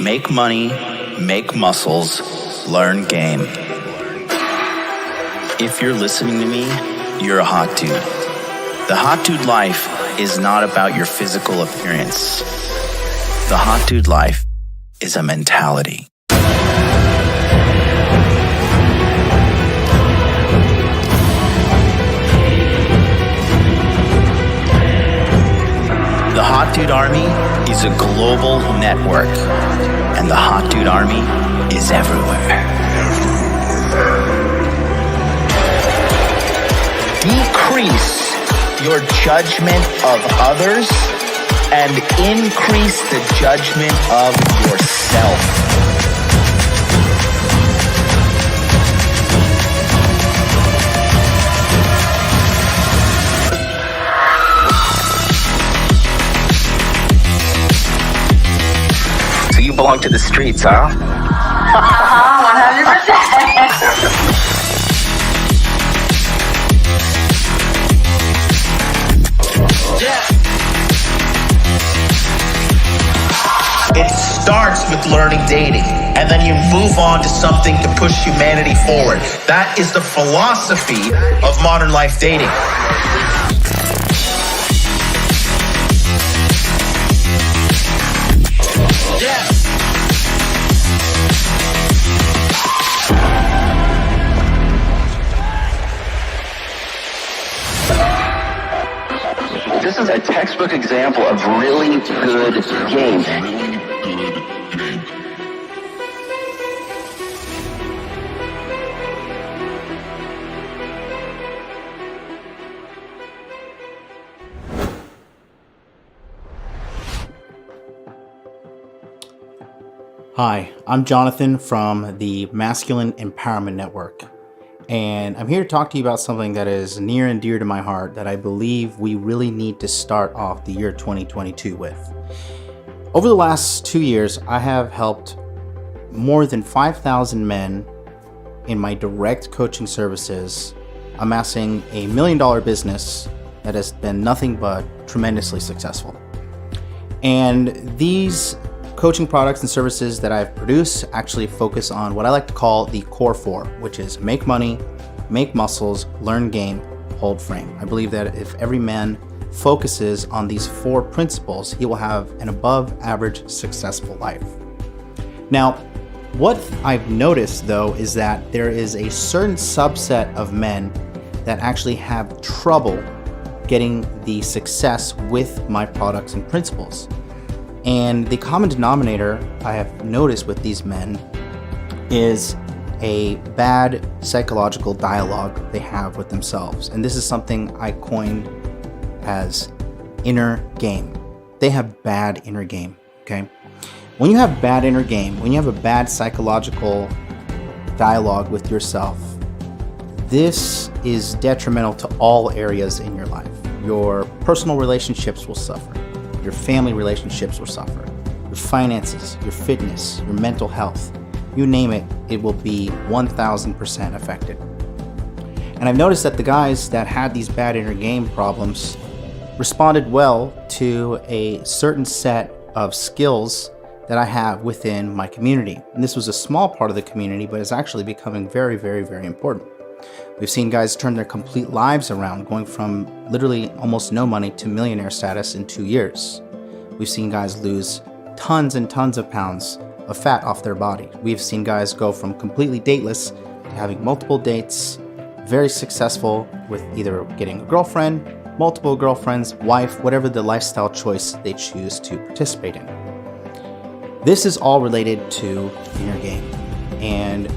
Make money, make muscles, learn game. If you're listening to me, you're a hot dude. The hot dude life is not about your physical appearance. The hot dude life is a mentality. The Hot Dude Army is a global network, and the Hot Dude Army is everywhere. Decrease your judgment of others and increase the judgment of yourself. You belong to the streets, huh? 100%. It starts with learning dating, and then you move on to something to push humanity forward. That is the philosophy of modern life dating. This is a textbook example of really good game. Hi, I'm Jonathan from the Masculine Empowerment Network, and I'm here to talk to you about something that is near and dear to my heart that I believe we really need to start off the year 2022 with. Over the last 2 years, I have helped more than 5,000 men in my direct coaching services, amassing $1 million business that has been nothing but tremendously successful. And these coaching products and services that I've produced actually focus on what I like to call the core four, which is make money, make muscles, learn game, hold frame. I believe that if every man focuses on these four principles, he will have an above average successful life. Now, what I've noticed though is that there is a certain subset of men that actually have trouble getting the success with my products and principles. And the common denominator I have noticed with these men is a bad psychological dialogue they have with themselves. And this is something I coined as inner game. They have bad inner game, okay? When you have bad inner game, when you have a bad psychological dialogue with yourself, this is detrimental to all areas in your life. Your personal relationships will suffer. Your family relationships will suffer. Your finances, your fitness, your mental health, you name it, it will be 1,000% affected. And I've noticed that the guys that had these bad inner game problems responded well to a certain set of skills that I have within my community. And this was a small part of the community, but it's actually becoming very, very, very important. We've seen guys turn their complete lives around, going from literally almost no money to millionaire status in 2 years. We've seen guys lose tons and tons of pounds of fat off their body. We've seen guys go from completely dateless to having multiple dates, very successful with either getting a girlfriend, multiple girlfriends, wife, whatever the lifestyle choice they choose to participate in. This is all related to inner game. And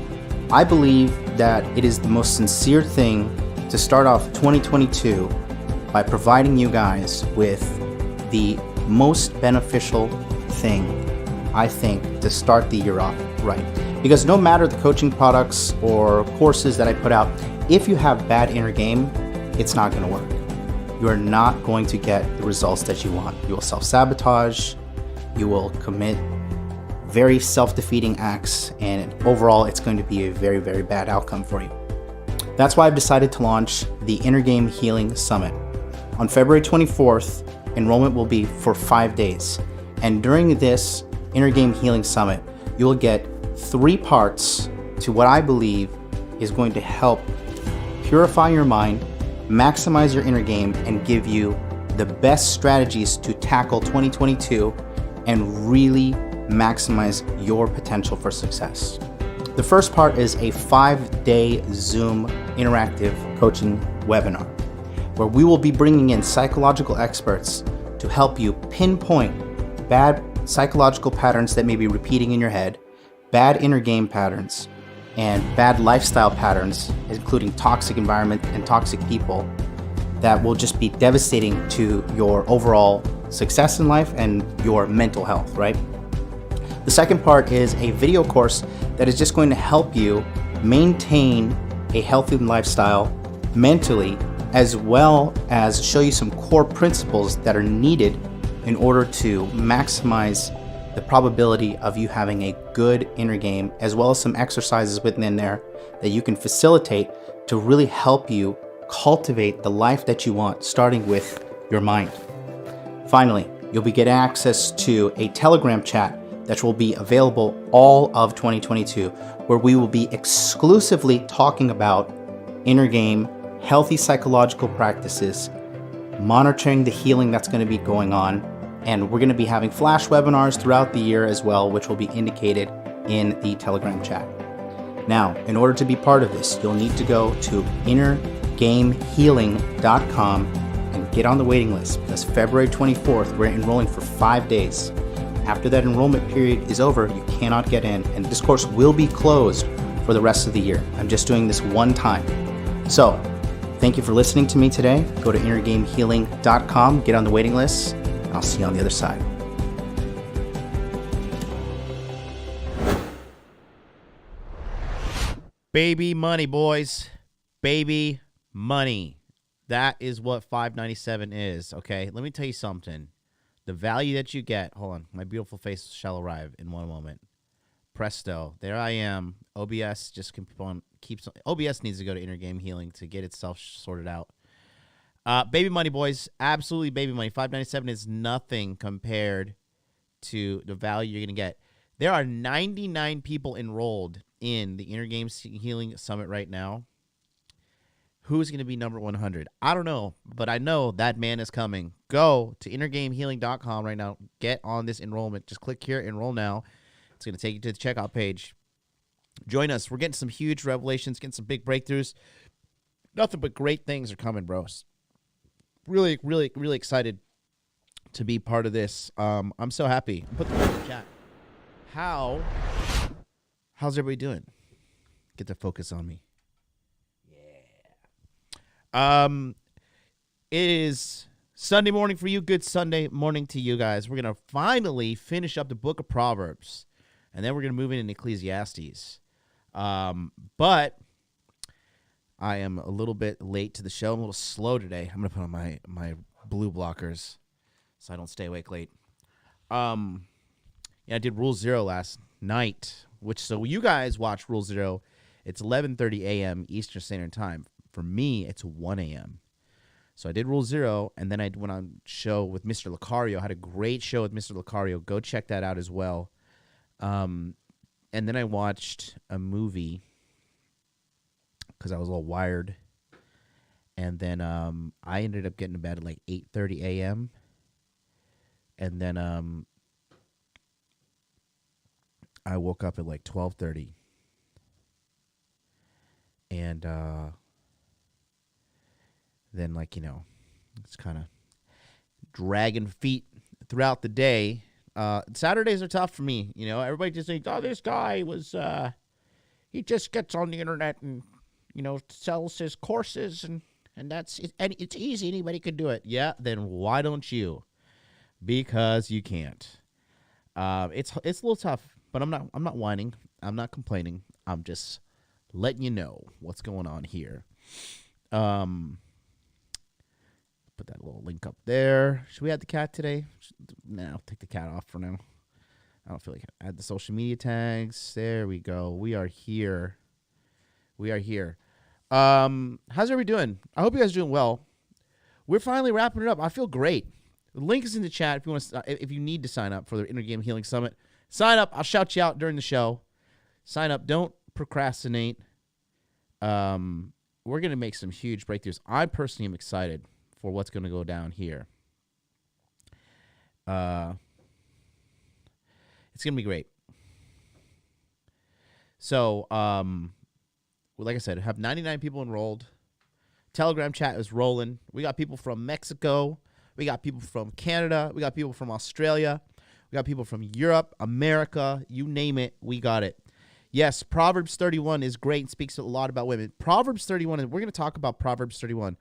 I believe that it is the most sincere thing to start off 2022 by providing you guys with the most beneficial thing, I think, to start the year off right. Because no matter the coaching products or courses that I put out, if you have bad inner game, it's not going to work. You are not going to get the results that you want. You will self-sabotage, you will commit very self-defeating acts, and overall it's going to be a very, very bad outcome for you. That's why I've decided to launch the Inner Game Healing Summit. On February 24th, enrollment will be for 5 days. And during this Inner Game Healing Summit, you will get 3 parts to what I believe is going to help purify your mind, maximize your inner game, and give you the best strategies to tackle 2022 and really maximize your potential for success. The first part is a 5-day Zoom interactive coaching webinar where we will be bringing in psychological experts to help you pinpoint bad psychological patterns that may be repeating in your head, bad inner game patterns, and bad lifestyle patterns, including toxic environment and toxic people that will just be devastating to your overall success in life and your mental health, right? The second part is a video course that is just going to help you maintain a healthy lifestyle mentally, as well as show you some core principles that are needed in order to maximize the probability of you having a good inner game, as well as some exercises within there that you can facilitate to really help you cultivate the life that you want, starting with your mind. Finally, you'll be getting access to a Telegram chat that will be available all of 2022, where we will be exclusively talking about inner game, healthy psychological practices, monitoring the healing that's going to be going on, and we're going to be having flash webinars throughout the year as well, which will be indicated in the Telegram chat. Now, in order to be part of this, you'll need to go to innergamehealing.com and get on the waiting list, because February 24th, we're enrolling for 5 days. After that enrollment period is over, you cannot get in, and this course will be closed for the rest of the year. I'm just doing this one time. So, thank you for listening to me today. Go to innergamehealing.com, get on the waiting list, and I'll see you on the other side. Baby money, boys. Baby money. That is what $5.97 is, okay? Let me tell you something. The value that you get, hold on, my beautiful face shall arrive in one moment. Presto, there I am. OBS just keeps OBS needs to go to Inner Game Healing to get itself sorted out. Baby money, boys, absolutely baby money. $5.97 is nothing compared to the value you're gonna get. There are 99 people enrolled in the Inner Game Healing Summit right now. Who's going to be number 100? I don't know, but I know that man is coming. Go to innergamehealing.com right now. Get on this enrollment. Just click here, enroll now. It's going to take you to the checkout page. Join us. We're getting some huge revelations, getting some big breakthroughs. Nothing but great things are coming, bros. Really, really, really excited to be part of this. I'm so happy. Put the link in the chat. How's everybody doing? Get the focus on me. It is Sunday morning for you. Good Sunday morning to you guys. We're going to finally finish up the book of Proverbs, and then we're going to move into Ecclesiastes. But I am a little bit late to the show. I'm a little slow today. I'm going to put on my blue blockers so I don't stay awake late. Yeah, I did Rule 0 last night, so you guys watch Rule 0. It's 11:30 a.m. Eastern Standard Time. For me, it's 1 a.m. So I did Rule 0, and then I went on show with Mr. Lucario. I had a great show with Mr. Lucario. Go check that out as well. And then I watched a movie because I was a little wired. And then I ended up getting to bed at like 8:30 a.m. And then I woke up at like 12:30. And then, like, it's kind of dragging feet throughout the day. Saturdays are tough for me. Everybody just thinks, oh, this guy was, he just gets on the internet and, sells his courses and that's it. And it's easy. Anybody could do it. Yeah. Then why don't you? Because you can't. It's a little tough, but I'm not whining. I'm not complaining. I'm just letting you know what's going on here. Put that little link up there. Should we add the cat today? No, I'll take the cat off for now. I don't feel like it. Add the social media tags. There we go. We are here. How's everybody doing? I hope you guys are doing well. We're finally wrapping it up. I feel great. The link is in the chat if you need to sign up for the Inner Game Healing Summit. Sign up. I'll shout you out during the show. Sign up. Don't procrastinate. We're going to make some huge breakthroughs. I personally am excited for what's going to go down here. It's going to be great. So, like I said, I have 99 people enrolled. Telegram chat is rolling. We got people from Mexico. We got people from Canada. We got people from Australia. We got people from Europe, America, you name it, we got it. Yes, Proverbs 31 is great and speaks a lot about women. Proverbs 31, and we're going to talk about Proverbs 31,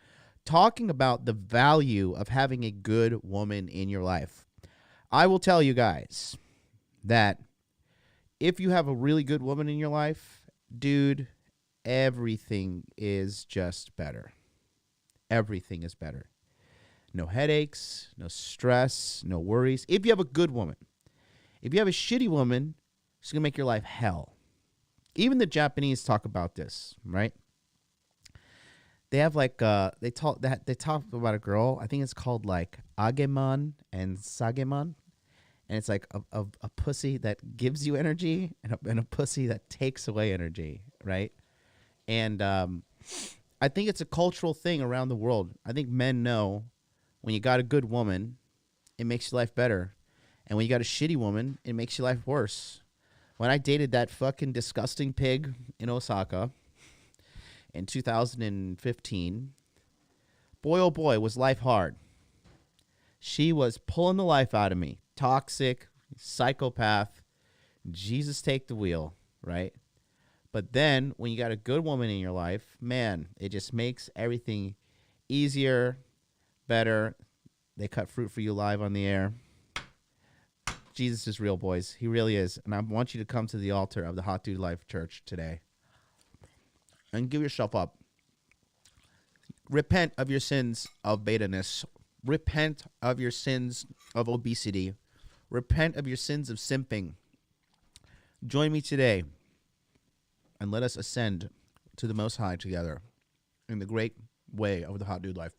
talking about the value of having a good woman in your life. I will tell you guys that if you have a really good woman in your life, dude, everything is just better. Everything is better. No headaches, no stress, no worries. If you have a good woman. If you have a shitty woman, she's going to make your life hell. Even the Japanese talk about this, right? They have like they talk about a girl. I think it's called like agemon and sagemon, and it's like a pussy that gives you energy and a pussy that takes away energy, right? And I think it's a cultural thing around the world. I think men know when you got a good woman, it makes your life better, and when you got a shitty woman, it makes your life worse. When I dated that fucking disgusting pig in Osaka in 2015, boy, oh boy, was life hard. She was pulling the life out of me. Toxic, psychopath, Jesus take the wheel, right? But then when you got a good woman in your life, man, it just makes everything easier, better. They cut fruit for you live on the air. Jesus is real, boys. He really is. And I want you to come to the altar of the Hot Dude Life Church today and give yourself up. Repent of your sins of beta-ness. Repent of your sins of obesity. Repent of your sins of simping. Join me today and let us ascend to the Most High together in the great way of the Hot Dude Life.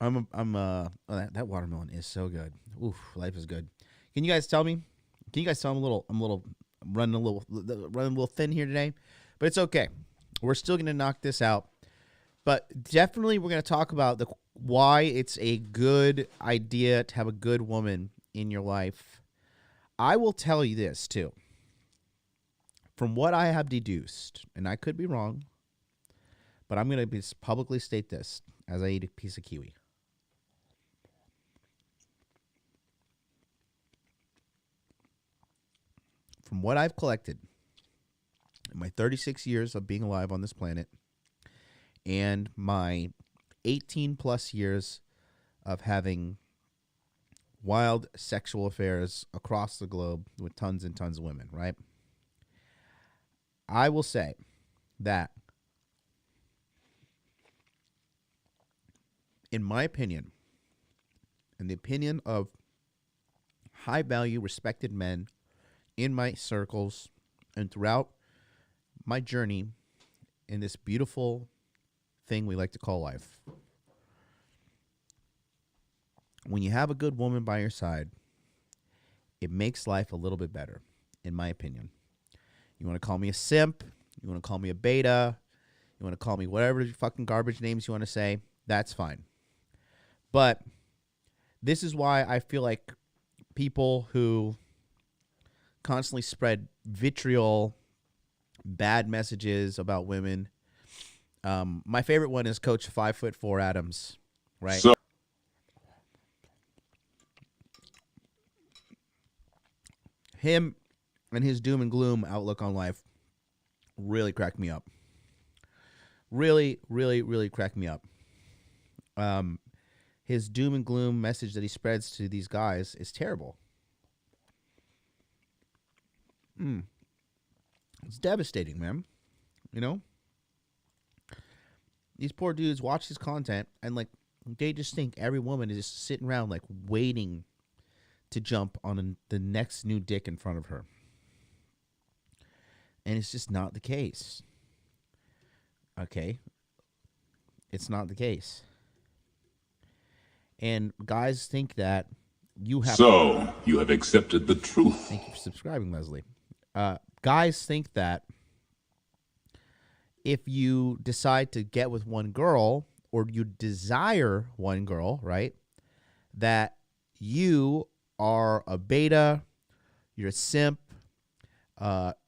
That watermelon is so good. Oof, life is good. Can you guys tell me? I'm running a little thin here today, but it's okay. We're still gonna knock this out. But definitely, we're gonna talk about why it's a good idea to have a good woman in your life. I will tell you this too. From what I have deduced, and I could be wrong, but I'm gonna publicly state this as I eat a piece of kiwi. From what I've collected in my 36 years of being alive on this planet and my 18 plus years of having wild sexual affairs across the globe with tons and tons of women, right? I will say that, in my opinion, and the opinion of high-value, respected men in my circles and throughout my journey in this beautiful thing we like to call life, when you have a good woman by your side, it makes life a little bit better, in my opinion. You want to call me a simp, you want to call me a beta, you want to call me whatever fucking garbage names you want to say, that's fine. But this is why I feel like people who constantly spread vitriol, bad messages about women. My favorite one is Coach 5'4" Adams, right? So him and his doom and gloom outlook on life really cracked me up. Really, really, really cracked me up. His doom and gloom message that he spreads to these guys is terrible. It's devastating, man. You know? These poor dudes watch his content and, like, they just think every woman is just sitting around, like, waiting to jump on the next new dick in front of her. And it's just not the case. Okay? It's not the case. And guys think that you have. So, you have accepted the truth. Thank you for subscribing, Leslie. Guys think that if you decide to get with one girl or you desire one girl, right, that you are a beta, you're a simp,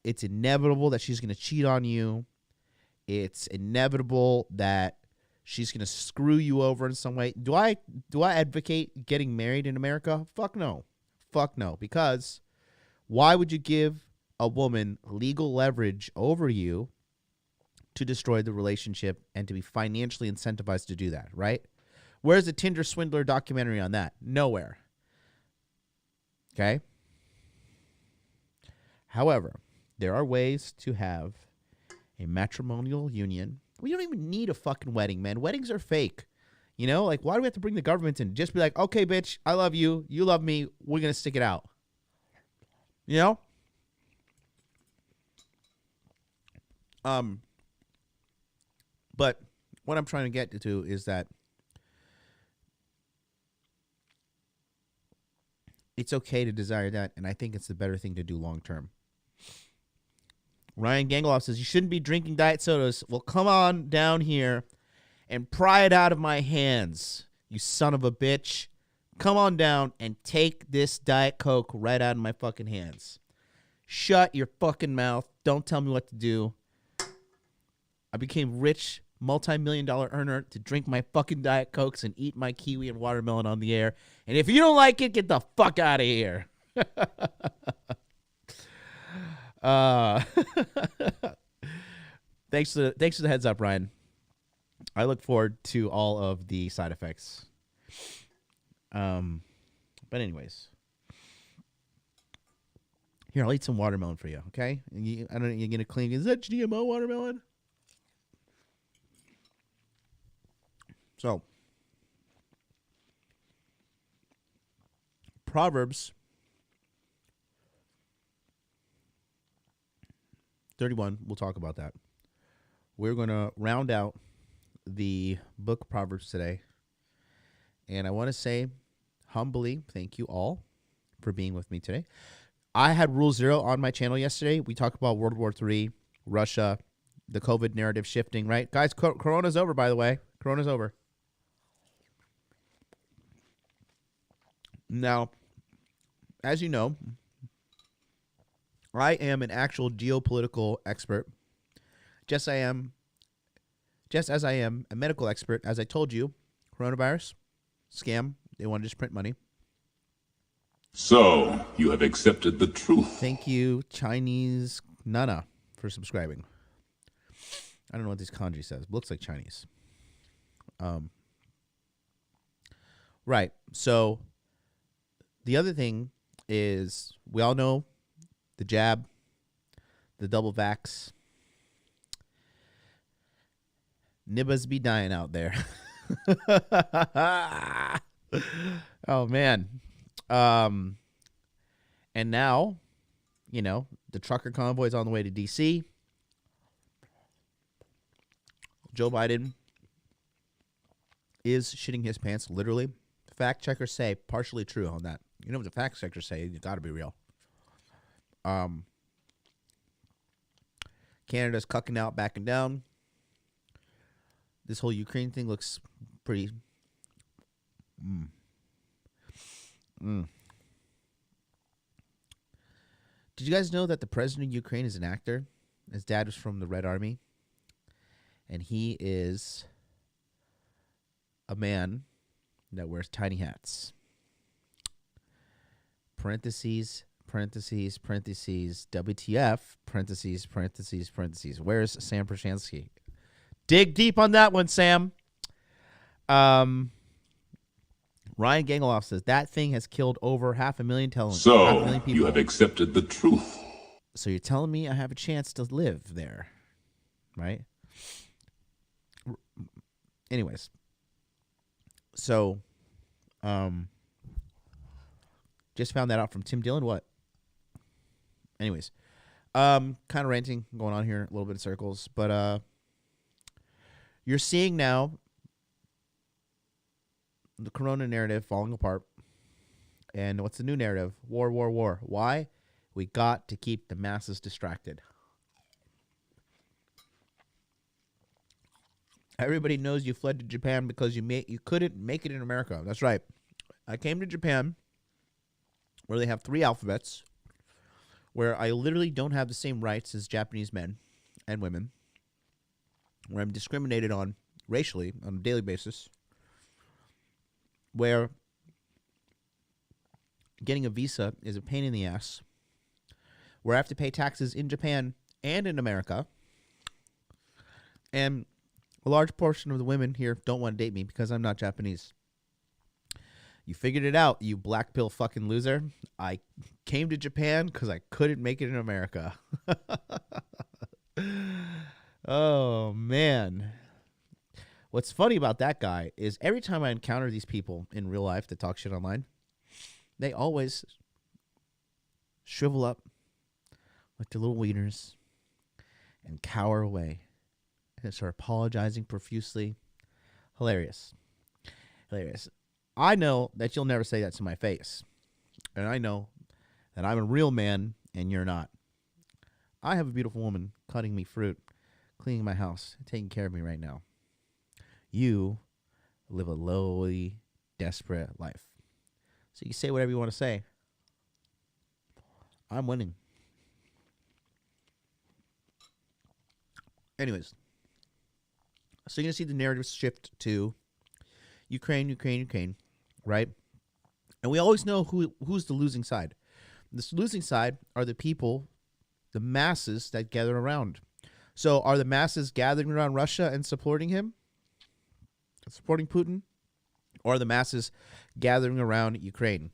it's inevitable that she's going to cheat on you. It's inevitable that she's going to screw you over in some way. Do I advocate getting married in America? Fuck no. Fuck no. Because why would you give a woman legal leverage over you to destroy the relationship and to be financially incentivized to do that, right? Where's the Tinder swindler documentary on that? Nowhere. Okay? However, there are ways to have a matrimonial union. We don't even need a fucking wedding, man. Weddings are fake. You know, like, why do we have to bring the government in? Just be like, okay, bitch, I love you. You love me. We're going to stick it out. You know? But what I'm trying to get to is that it's okay to desire that, and I think it's the better thing to do long term. Ryan Gangloff says, you shouldn't be drinking diet sodas. Well, come on down here and pry it out of my hands, you son of a bitch. Come on down and take this Diet Coke right out of my fucking hands. Shut your fucking mouth. Don't tell me what to do. I became rich, multi-million-dollar earner to drink my fucking Diet Cokes and eat my kiwi and watermelon on the air. And if you don't like it, get the fuck out of here. Thanks for the heads up, Ryan. I look forward to all of the side effects. But anyways, here, I'll eat some watermelon for you, okay? I don't know, you're gonna clean. Is that GMO watermelon? So, Proverbs 31, we'll talk about that. We're going to round out the book of Proverbs today. And I want to say humbly thank you all for being with me today. I had Rule Zero on my channel yesterday. We talked about World War III, Russia, the COVID narrative shifting, right? Guys, Corona's over, by the way. Corona's over. Now, as you know, I am an actual geopolitical expert. Just as I am a medical expert. As I told you, coronavirus, scam. They want to just print money. So, you have accepted the truth. Thank you, Chinese Nana, for subscribing. I don't know what this kanji says. Looks like Chinese. Right. So, the other thing is, we all know the jab, the double vax. Nibbas be dying out there. Oh, man. And now, you know, the trucker convoy is on the way to D.C. Joe Biden is shitting his pants, literally. Fact checkers say partially true on that. You know what the fact checkers say? You got to be real. Canada's cucking out, backing down. This whole Ukraine thing looks pretty. Did you guys know that the president of Ukraine is an actor? His dad was from the Red Army. And he is a man that wears tiny hats. Parentheses, parentheses, parentheses, WTF, parentheses, parentheses, parentheses. Where's Sam Prashansky? Dig deep on that one, Sam. Ryan Gangaloff says, that thing has killed over 500,000 people. So, you have accepted the truth. So you're telling me I have a chance to live there, right? Anyways. So, just found that out from Tim Dillon. What? Anyways. Kind of ranting going on here, a little bit of circles. But, you're seeing now the corona narrative falling apart. And what's the new narrative? War, war, war. Why? We got to keep the masses distracted. Everybody knows you fled to Japan because you couldn't make it in America. That's right. I came to Japan where they have 3 alphabets, where I literally don't have the same rights as Japanese men and women, where I'm discriminated on racially on a daily basis, where getting a visa is a pain in the ass, where I have to pay taxes in Japan and in America, and a large portion of the women here don't want to date me because I'm not Japanese. You figured it out, you black pill fucking loser. I came to Japan because I couldn't make it in America. Oh, man. What's funny about that guy is every time I encounter these people in real life that talk shit online, they always shrivel up like their little wieners and cower away and start apologizing profusely. Hilarious. Hilarious. I know that you'll never say that to my face. And I know that I'm a real man and you're not. I have a beautiful woman cutting me fruit, cleaning my house, taking care of me right now. You live a lowly, desperate life. So you say whatever you want to say. I'm winning. Anyways, so you're going to see the narrative shift to Ukraine, right? And we always know who's the losing side. This losing side are the people, the masses that gather around. So are the masses gathering around Russia and supporting him? Supporting Putin? Or are the masses gathering around Ukraine?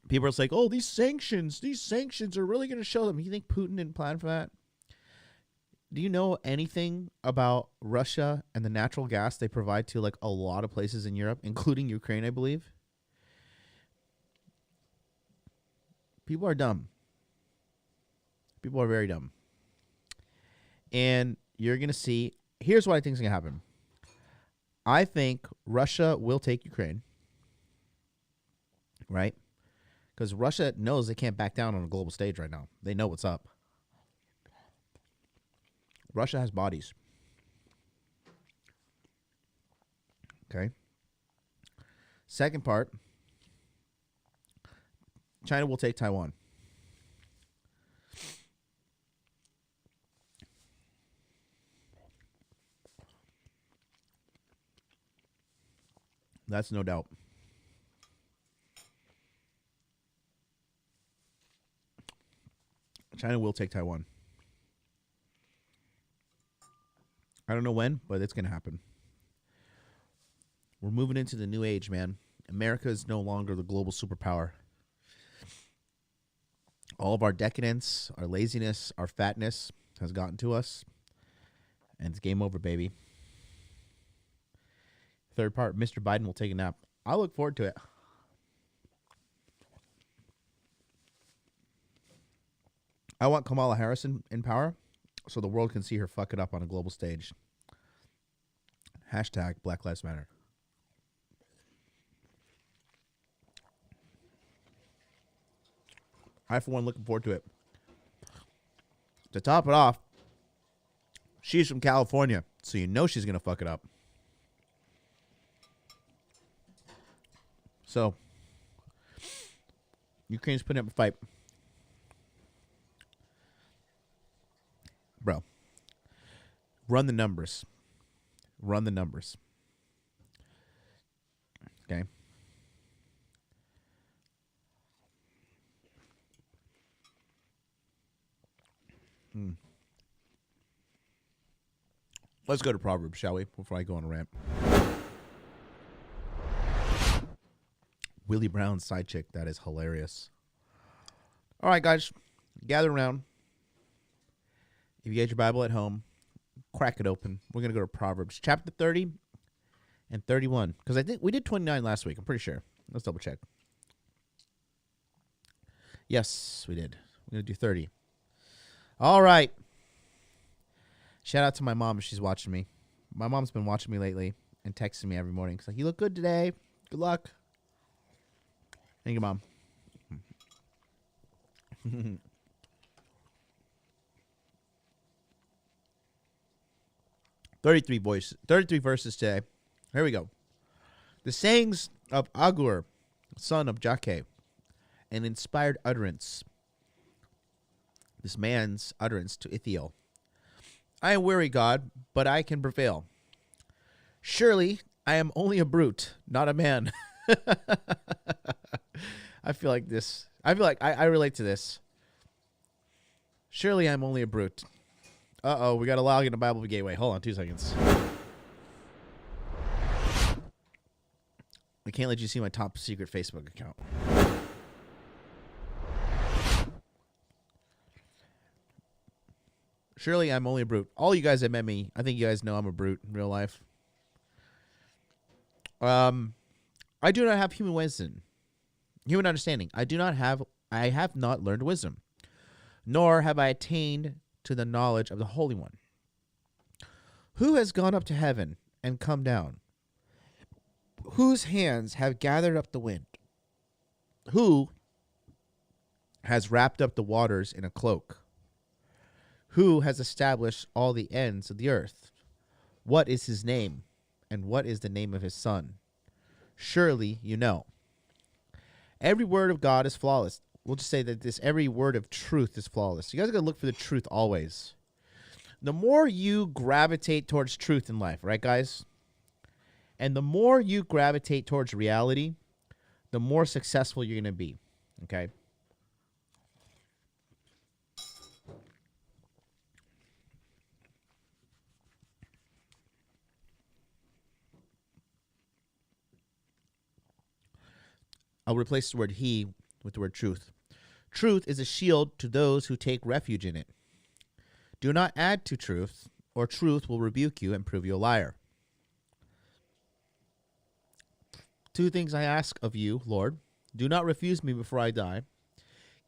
People are like, oh, these sanctions are really going to show them. You think Putin didn't plan for that? Do you know anything about Russia and the natural gas they provide to like a lot of places in Europe, including Ukraine, I believe? People are dumb. People are very dumb. And you're going to see, here's what I think is going to happen. I think Russia will take Ukraine, right? Because Russia knows they can't back down on a global stage right now. They know what's up. Russia has bodies. Okay. Second part, China will take Taiwan. That's no doubt. China will take Taiwan. I don't know when, but it's going to happen. We're moving into the new age, man. America is no longer the global superpower. All of our decadence, our laziness, our fatness has gotten to us. And it's game over, baby. Third part, Mr. Biden will take a nap. I look forward to it. I want Kamala Harris in power so the world can see her fuck it up on a global stage. Hashtag Black Lives Matter. I, for one, looking forward to it. To top it off, she's from California, so you know she's going to fuck it up. So, Ukraine's putting up a fight. Bro, run the numbers. Run the numbers. Okay. Let's go to Proverbs, shall we? Before I go on a rant. Willie Brown's side chick. That is hilarious. All right, guys. Gather around. If you get your Bible at home, crack it open. We're going to go to Proverbs chapter 30 and 31. Because I think we did 29 last week. I'm pretty sure. Let's double check. Yes, we did. We're going to do 30. All right. Shout out to my mom if she's watching me. My mom's been watching me lately and texting me every morning. She's like, you look good today. Good luck. Thank you, Mom. 33 verses today. Here we go. The sayings of Agur, son of Jakeh, an inspired utterance. This man's utterance to Ithiel. I am weary, God, but I can prevail. Surely I am only a brute, not a man. I feel like this. I feel like I relate to this. Surely I'm only a brute. Uh-oh, we got to log into Bible Gateway. Hold on 2 seconds. I can't let you see my top secret Facebook account. Surely I'm only a brute. All you guys that met me, I think you guys know I'm a brute in real life. I do not have human wisdom, human understanding. I have not learned wisdom, nor have I attained to the knowledge of the Holy One. Who has gone up to heaven and come down? Whose hands have gathered up the wind? Who has wrapped up the waters in a cloak? Who has established all the ends of the earth? What is his name, and what is the name of his son? Surely you know. Every word of God is flawless. We'll just say that every word of truth is flawless. You guys got to look for the truth always. The more you gravitate towards truth in life, right, guys? And the more you gravitate towards reality, the more successful you're going to be, okay? I'll replace the word he with the word truth. Truth is a shield to those who take refuge in it. Do not add to truth, or truth will rebuke you and prove you a liar. 2 things I ask of you, Lord. Do not refuse me before I die.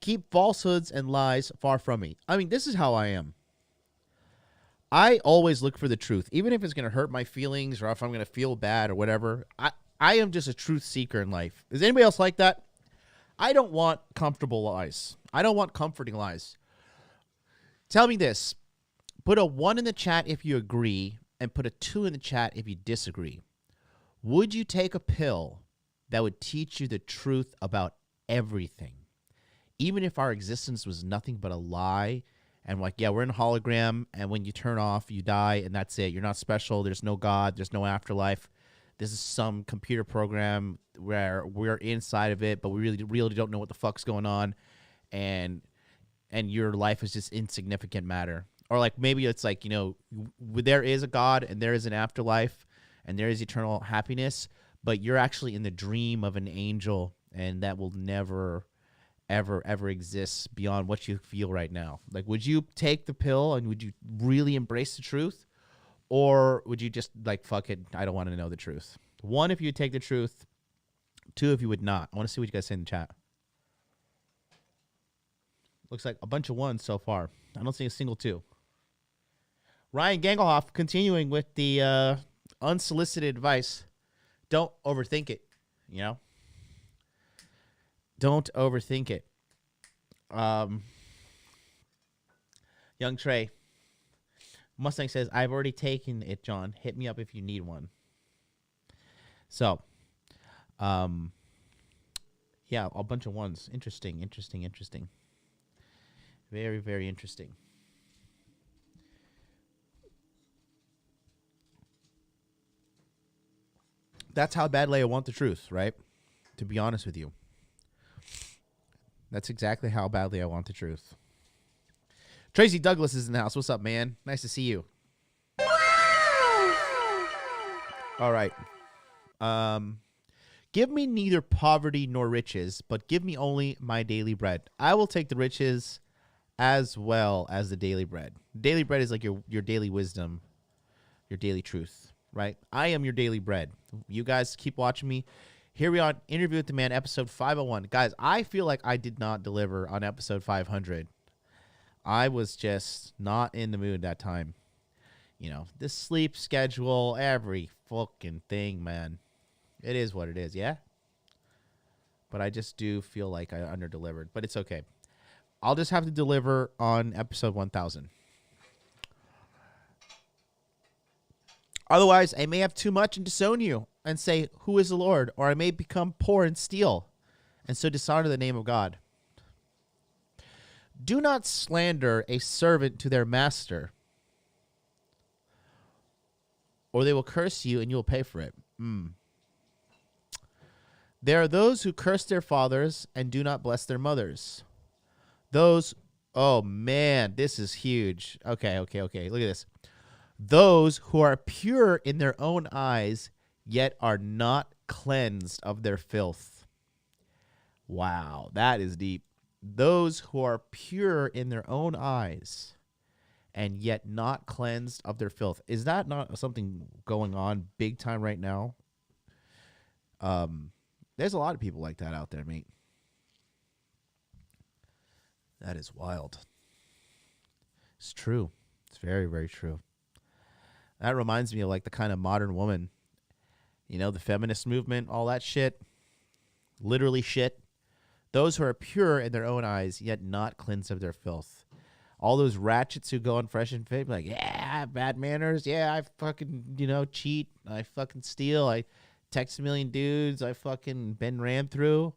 Keep falsehoods and lies far from me. I mean, this is how I am. I always look for the truth, even if it's going to hurt my feelings or if I'm going to feel bad or whatever. I am just a truth seeker in life. Is anybody else like that? I don't want comfortable lies. I don't want comforting lies. Tell me this. Put a 1 in the chat if you agree and put a 2 in the chat if you disagree. Would you take a pill that would teach you the truth about everything? Even if our existence was nothing but a lie and like, yeah, we're in a hologram and when you turn off, you die and that's it. You're not special. There's no God. There's no afterlife. This is some computer program where we're inside of it, but we really don't know what the fuck's going on. And your life is just insignificant matter. Or like maybe it's like, you know, there is a God and there is an afterlife and there is eternal happiness, but you're actually in the dream of an angel and that will never, ever exist beyond what you feel right now. Like, would you take the pill and would you really embrace the truth? Or would you just like, fuck it, I don't want to know the truth? 1, if you would take the truth. 2, if you would not. I want to see what you guys say in the chat. Looks like a bunch of 1s so far. I don't see a single 2. Ryan Gangelhoff continuing with the unsolicited advice. Don't overthink it, you know? Don't overthink it. Young Trey. Mustang says, I've already taken it, John. Hit me up if you need one. So, yeah, a bunch of 1s. Interesting. Very, very interesting. That's how badly I want the truth, right? To be honest with you. That's exactly how badly I want the truth. Tracy Douglas is in the house. What's up, man? Nice to see you. All right. Give me neither poverty nor riches, but give me only my daily bread. I will take the riches as well as the daily bread. Daily bread is like your daily wisdom, your daily truth, right? I am your daily bread. You guys keep watching me. Here we are, Interview with the Man, episode 501. Guys, I feel like I did not deliver on episode 500. I was just not in the mood that time. You know, the sleep schedule, every fucking thing, man. It is what it is, yeah? but I just do feel like I underdelivered. But it's okay. I'll just have to deliver on episode 1000. Otherwise, I may have too much and disown you and say, who is the Lord? Or I may become poor and steal, and so dishonor the name of God. Do not slander a servant to their master, or they will curse you and you will pay for it. There are those who curse their fathers and do not bless their mothers. Oh man, this is huge. Okay. Look at this. Those who are pure in their own eyes, yet are not cleansed of their filth. Wow, that is deep. Those who are pure in their own eyes, and yet not cleansed of their filth. Is that not something going on big time right now? There's a lot of people like that out there, mate. That is wild. It's true. It's very, very true. That reminds me of like the kind of modern woman, the feminist movement, all that shit. Literally shit. Those who are pure in their own eyes, yet not cleansed of their filth. All those ratchets who go on Fresh and Fit, like, yeah, I have bad manners. Yeah, I fucking, cheat. I fucking steal. I text a million dudes. I fucking been ran through.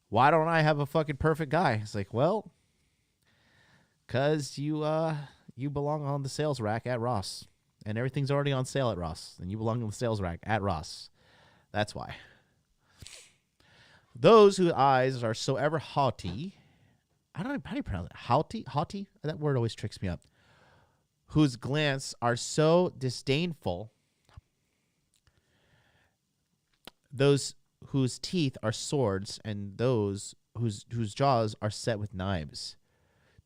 Why don't I have a fucking perfect guy? It's like, well, because you belong on the sales rack at Ross. And everything's already on sale at Ross. And you belong on the sales rack at Ross. That's why. Those whose eyes are so ever haughty. I don't know how do you pronounce it. Haughty? That word always tricks me up. Whose glance are so disdainful. Those whose teeth are swords, and those whose jaws are set with knives,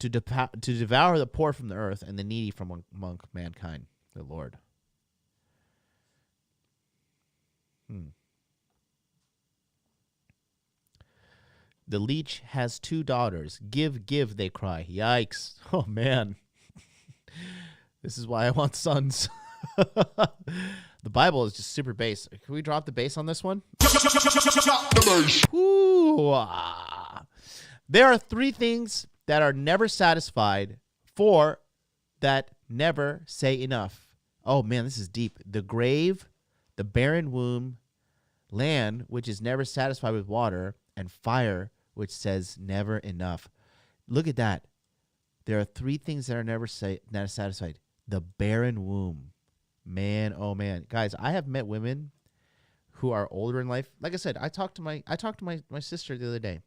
to devour the poor from the earth and the needy from among mankind. The Lord. The leech has 2 daughters. Give, give, they cry. Yikes. Oh, man. This is why I want sons. The Bible is just super bass. Can we drop the bass on this one? Ooh, There are 3 things that are never satisfied, 4 that never say enough. Oh, man, this is deep. The grave, the barren womb, land, which is never satisfied with water, and fire, which says never enough. Look at that. There are 3 things that are never not satisfied. The barren womb. Man, oh, man. Guys, I have met women who are older in life. Like I said, I talked to my sister the other day.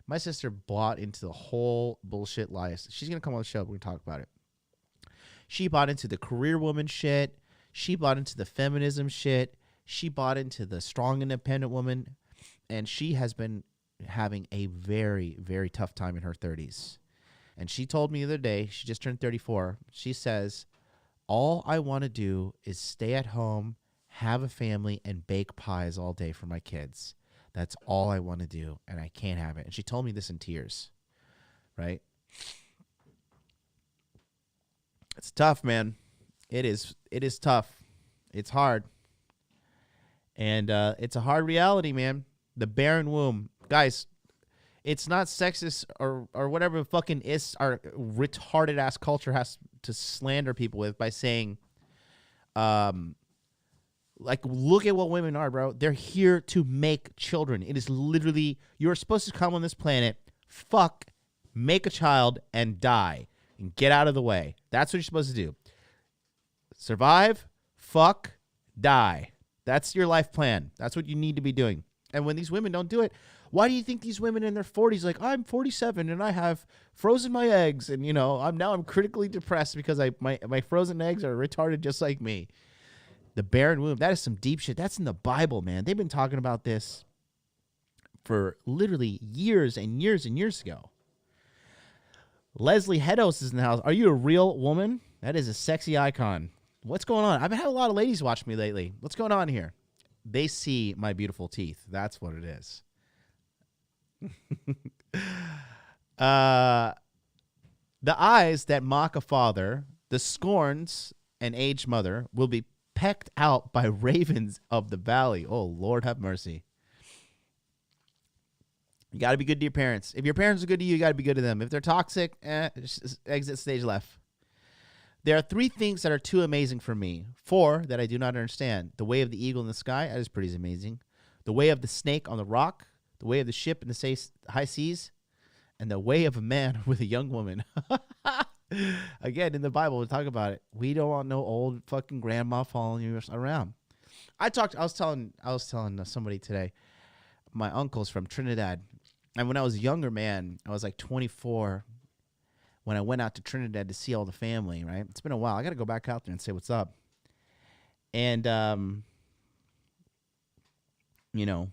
My sister bought into the whole bullshit lies. She's going to come on the show. We're going to talk about it. She bought into the career woman shit. She bought into the feminism shit. She bought into the strong, independent woman. And she has been having a very, very tough time in her 30s. And she told me the other day, she just turned 34. She says, all I want to do is stay at home, have a family, and bake pies all day for my kids. That's all I want to do, and I can't have it. And she told me this in tears, right? It's tough, man. It is tough. It's hard. And it's a hard reality, man. The barren womb. Guys, it's not sexist or whatever fucking our retarded ass culture has to slander people with by saying, like, look at what women are, bro. They're here to make children. It is literally, you're supposed to come on this planet, fuck, make a child, and die. And get out of the way. That's what you're supposed to do. Survive, fuck, die. That's your life plan. That's what you need to be doing. And when these women don't do it, why do you think these women in their 40s, like, I'm 47 and I have frozen my eggs, and I'm critically depressed because my frozen eggs are retarded just like me. The barren womb, that is some deep shit. That's in the Bible, man. They've been talking about this for literally years and years and years ago. Leslie Hedos is in the house. Are you a real woman? That is a sexy icon. What's going on? I've had a lot of ladies watch me lately. What's going on here? They see my beautiful teeth. That's what it is. The eyes that mock a father, the scorns an aged mother, will be pecked out by ravens of the valley. Oh, Lord have mercy. You got to be good to your parents. If your parents are good to you, you got to be good to them. If they're toxic, exit stage left. There are 3 things that are too amazing for me. 4 that I do not understand. The way of the eagle in the sky, that is pretty amazing. The way of the snake on the rock. The way of the ship in the high seas. And the way of a man with a young woman. Again, in the Bible, we talk about it. We don't want no old fucking grandma following you around. I was telling somebody today, my uncle's from Trinidad. And when I was a younger man, I was like 24 when I went out to Trinidad to see all the family, right? It's been a while. I got to go back out there and say what's up. And, you know,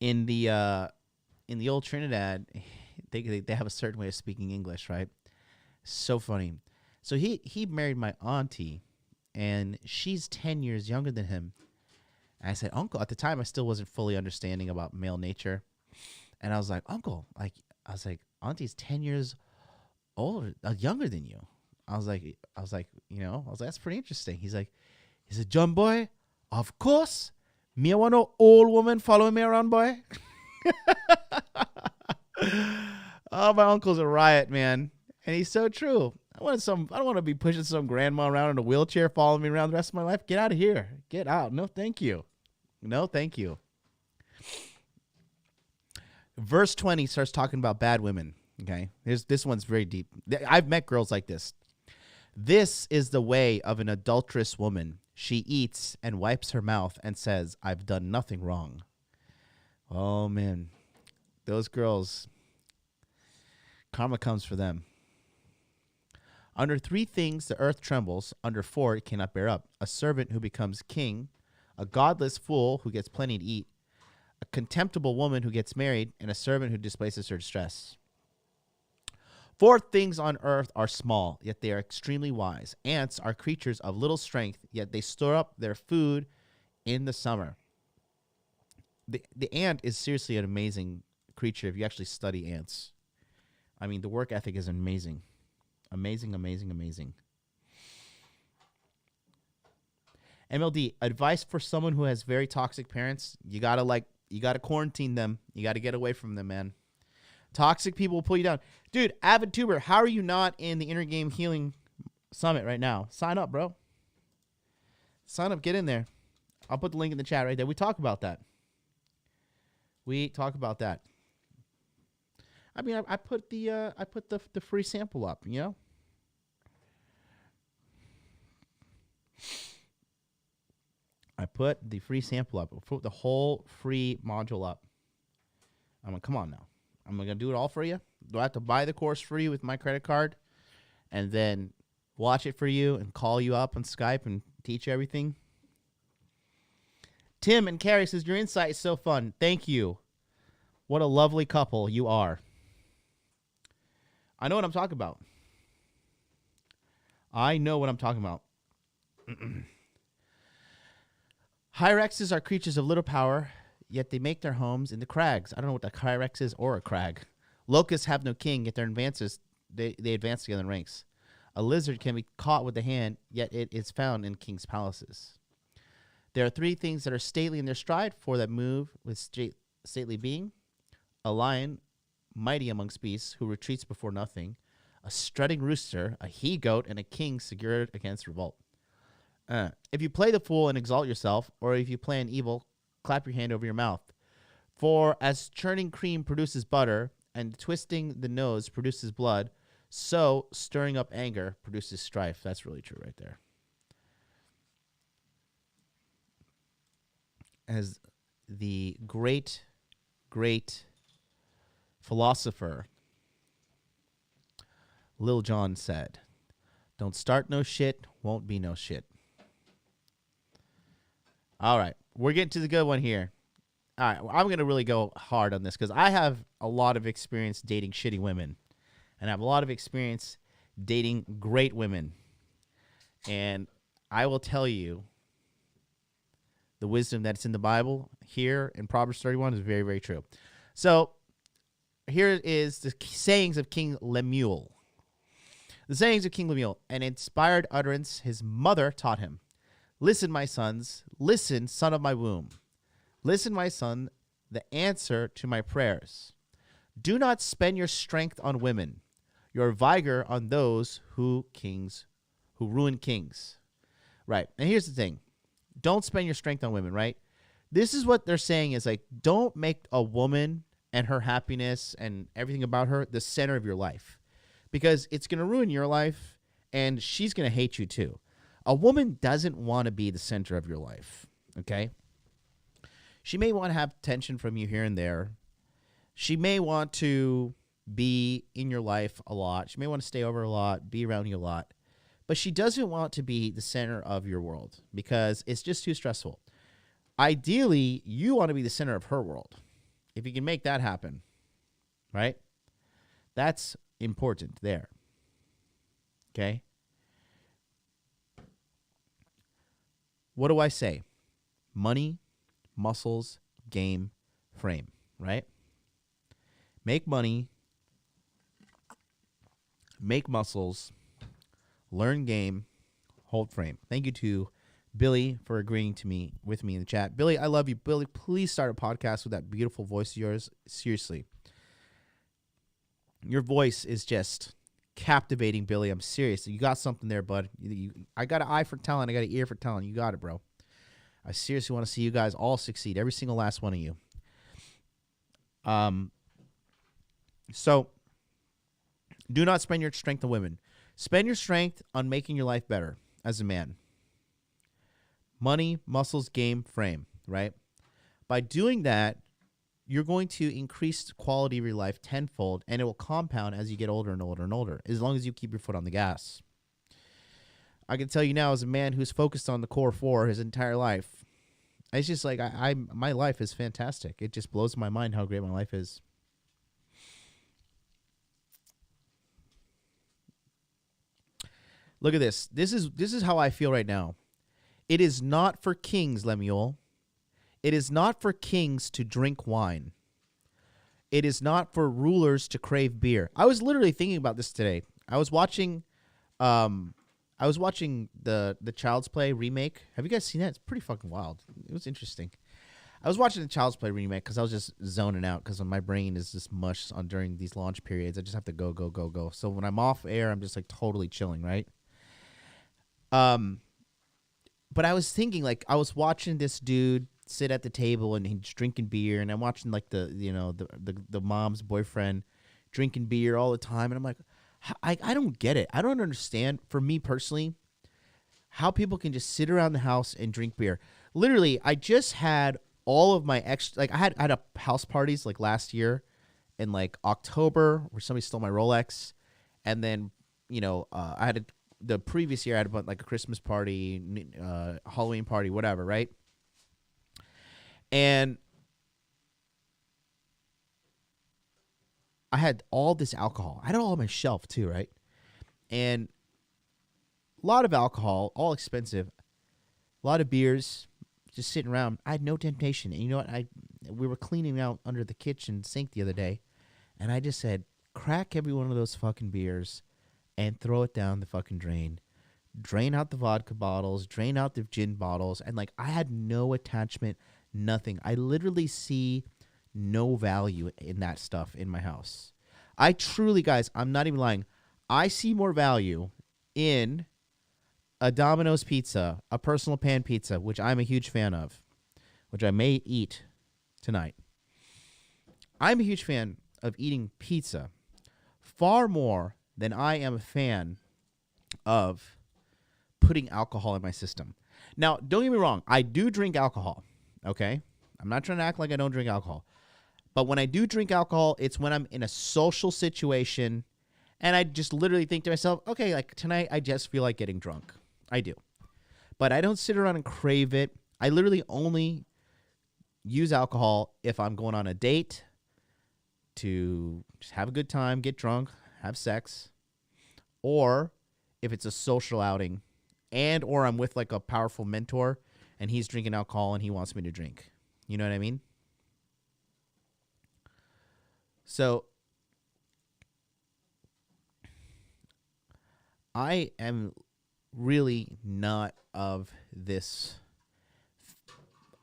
in the old Trinidad, they have a certain way of speaking English, right? So funny. So he married my auntie, and she's 10 years younger than him. And I said, Uncle, at the time I still wasn't fully understanding about male nature. And I was like, Uncle, Auntie's 10 years older, younger than you. I was like, that's pretty interesting. He said, John boy, of course, me want no old woman following me around, boy. Oh, my uncle's a riot, man. And he's so true. I don't want to be pushing some grandma around in a wheelchair following me around the rest of my life. Get out of here. Get out. No, thank you. No, thank you. Verse 20 starts talking about bad women. Okay. This one's very deep. I've met girls like this. This is the way of an adulterous woman. She eats and wipes her mouth and says, I've done nothing wrong. Oh, man. Those girls, karma comes for them. Under 3 things the earth trembles, under 4 it cannot bear up. A servant who becomes king, a godless fool who gets plenty to eat, a contemptible woman who gets married, and a servant who displaces her distress. 4 things on earth are small, yet they are extremely wise. Ants are creatures of little strength, yet they store up their food in the summer. The ant is seriously an amazing creature if you actually study ants. I mean, the work ethic is amazing. Amazing, amazing, amazing. MLD, advice for someone who has very toxic parents. You gotta quarantine them. You gotta get away from them, man. Toxic people will pull you down. Dude, Avid Tuber, how are you not in the Inner Game Healing Summit right now? Sign up, bro. Sign up, get in there. I'll put the link in the chat right there. We talk about that. I mean, I put the free sample up, you know? I put the free sample up. Put the whole free module up. I'm like, come on now. I'm going to do it all for you. Do I have to buy the course for you with my credit card and then watch it for you and call you up on Skype and teach you everything? Tim and Carrie says, your insight is so fun. Thank you. What a lovely couple you are. I know what I'm talking about. Hyrexes are creatures of little power, yet they make their homes in the crags. I don't know what a hyrex is or a crag. Locusts have no king, yet their advances they advance together in ranks. A lizard can be caught with the hand, yet it is found in king's palaces. There are 3 things that are stately in their stride, 4 that move with stately being. A lion, mighty amongst beasts, who retreats before nothing. A strutting rooster, a he-goat, and a king secured against revolt. If you play the fool and exalt yourself, or if you plan evil, clap your hand over your mouth. For as churning cream produces butter, and twisting the nose produces blood, so stirring up anger produces strife. That's really true right there. As the great, great philosopher Lil Jon said, don't start no shit, won't be no shit. All right, we're getting to the good one here. All right, I'm going to really go hard on this because I have a lot of experience dating shitty women, and I have a lot of experience dating great women. And I will tell you, the wisdom that's in the Bible here in Proverbs 31 is very, very true. So here is the sayings of King Lemuel. The sayings of King Lemuel, an inspired utterance his mother taught him. Listen, my sons. Listen, son of my womb. Listen, my son. the answer to my prayers. Do not spend your strength on women, your vigor on those who ruin kings. Right. And here's the thing. Don't spend your strength on women, right? This is what they're saying is like, don't make a woman and her happiness and everything about her the center of your life, because it's going to ruin your life and she's going to hate you too. A woman doesn't want to be the center of your life, okay? She may want to have attention from you here and there. She may want to be in your life a lot. She may want to stay over a lot, be around you a lot. But she doesn't want to be the center of your world because it's just too stressful. Ideally, you want to be the center of her world. If you can make that happen, right? That's important there. Okay? What do I say? Money, muscles, game, frame, right? Make money, make muscles, learn game, hold frame. Thank you to Billy for agreeing with me in the chat. Billy, I love you. Billy, please start a podcast with that beautiful voice of yours. Seriously. Your voice is just captivating, Billy. I'm serious. You got something there, bud. I got an eye for talent. I got an ear for talent. You got it, bro. I seriously want to see you guys all succeed. Every single last one of you. So do not spend your strength on women. Spend your strength on making your life better as a man. Money, muscles, game, frame, right? By doing that, you're going to increase the quality of your life tenfold, and it will compound as you get older and older and older, as long as you keep your foot on the gas. I can tell you now, as a man who's focused on the core four his entire life, it's just like my life is fantastic. It just blows my mind how great my life is. Look at this. This is how I feel right now. It is not for kings, Lemuel. It is not for kings to drink wine. It is not for rulers to crave beer. I was literally thinking about this today. I was watching the Child's Play remake. Have you guys seen that? It's pretty fucking wild. It was interesting. I was watching the Child's Play remake because I was just zoning out because my brain is just mush during these launch periods. I just have to go, go, go, go. So when I'm off air, I'm just like totally chilling, right? But I was thinking, like, I was watching this dude sit at the table and he's drinking beer, and I'm watching like the mom's boyfriend drinking beer all the time, and I'm like, I don't get it. I don't understand, for me personally, how people can just sit around the house and drink beer. Literally, I just had all of my I had a house parties like last year in like October where somebody stole my Rolex, and then I had the previous year I had like a Christmas party, Halloween party, whatever, right? And I had all this alcohol. I had it all on my shelf too, right? And a lot of alcohol, all expensive, a lot of beers, just sitting around. I had no temptation. And you know what? We were cleaning out under the kitchen sink the other day, and I just said, crack every one of those fucking beers and throw it down the fucking drain. Drain out the vodka bottles, drain out the gin bottles, and like I had no attachment, nothing. I literally see no value in that stuff in my house. I truly, guys, I'm not even lying. I see more value in a Domino's pizza, a personal pan pizza, which I'm a huge fan of, which I may eat tonight. I'm a huge fan of eating pizza far more than I am a fan of putting alcohol in my system. Now, don't get me wrong. I do drink alcohol, okay? I'm not trying to act like I don't drink alcohol. But when I do drink alcohol, it's when I'm in a social situation, and I just literally think to myself, okay, like tonight I just feel like getting drunk. I do. But I don't sit around and crave it. I literally only use alcohol if I'm going on a date to just have a good time, get drunk, have sex, or if it's a social outing, and or I'm with like a powerful mentor and he's drinking alcohol and he wants me to drink. You know what I mean? So I am really not of this.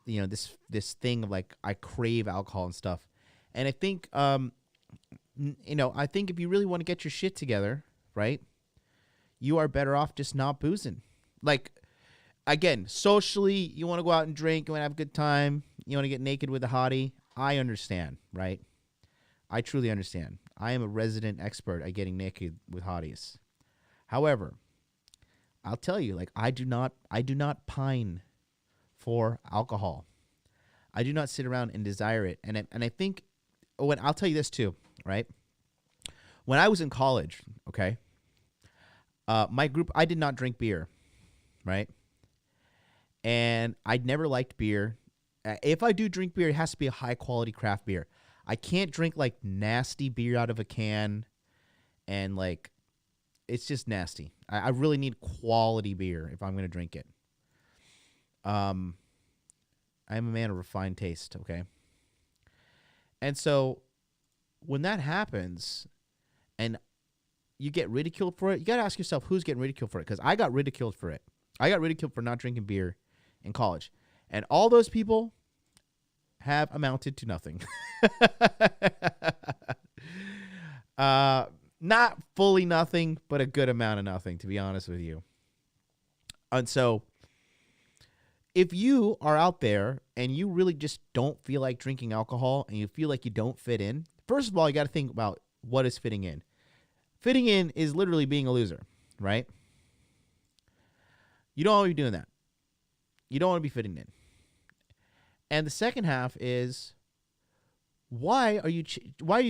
this thing of like I crave alcohol and stuff. And I think I think if you really want to get your shit together, right, you are better off just not boozing. Like, again, socially, you want to go out and drink, you want to have a good time, you want to get naked with a hottie. I understand, right? I truly understand. I am a resident expert at getting naked with hotties. However, I'll tell you, like, I do not pine for alcohol. I do not sit around and desire it. And I think I'll tell you this too, right? When I was in college, okay, my group, I did not drink beer, right? And I'd never liked beer. If I do drink beer, it has to be a high quality craft beer. I can't drink like nasty beer out of a can, and like it's just nasty. I really need quality beer if I'm going to drink it. I'm a man of refined taste, okay? And so when that happens and you get ridiculed for it, you got to ask yourself who's getting ridiculed for it, because I got ridiculed for it. I got ridiculed for not drinking beer in college. And all those people have amounted to nothing. Not fully nothing, but a good amount of nothing, to be honest with you. And so if you are out there and you really just don't feel like drinking alcohol and you feel like you don't fit in, first of all, you got to think about what is fitting in. Fitting in is literally being a loser, right? You don't want to be doing that. You don't want to be fitting in. And the second half is, why are you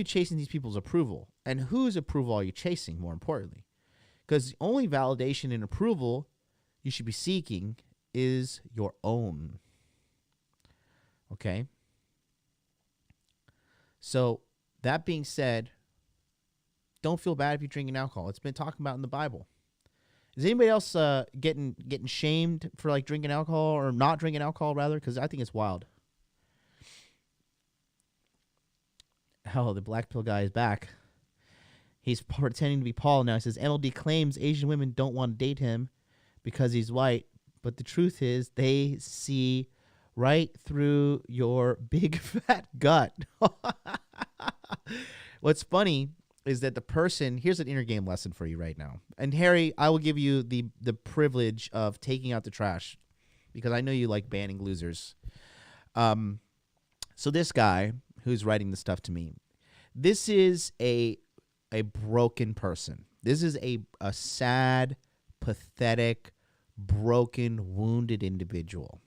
chasing these people's approval? And whose approval are you chasing, more importantly? Because the only validation and approval you should be seeking is your own. Okay? So, that being said, don't feel bad if you're drinking alcohol. It's been talked about in the Bible. Is anybody else getting shamed for like drinking alcohol or not drinking alcohol, rather? Because I think it's wild. Oh, the black pill guy is back. He's pretending to be Paul now. He says, NLD claims Asian women don't want to date him because he's white. But the truth is they see right through your big fat gut. What's funny is that the person, here's an inner game lesson for you right now. And Harry, I will give you the privilege of taking out the trash because I know you like banning losers. So this guy who's writing this stuff to me, this is a broken person. This is a sad, pathetic, broken, wounded individual.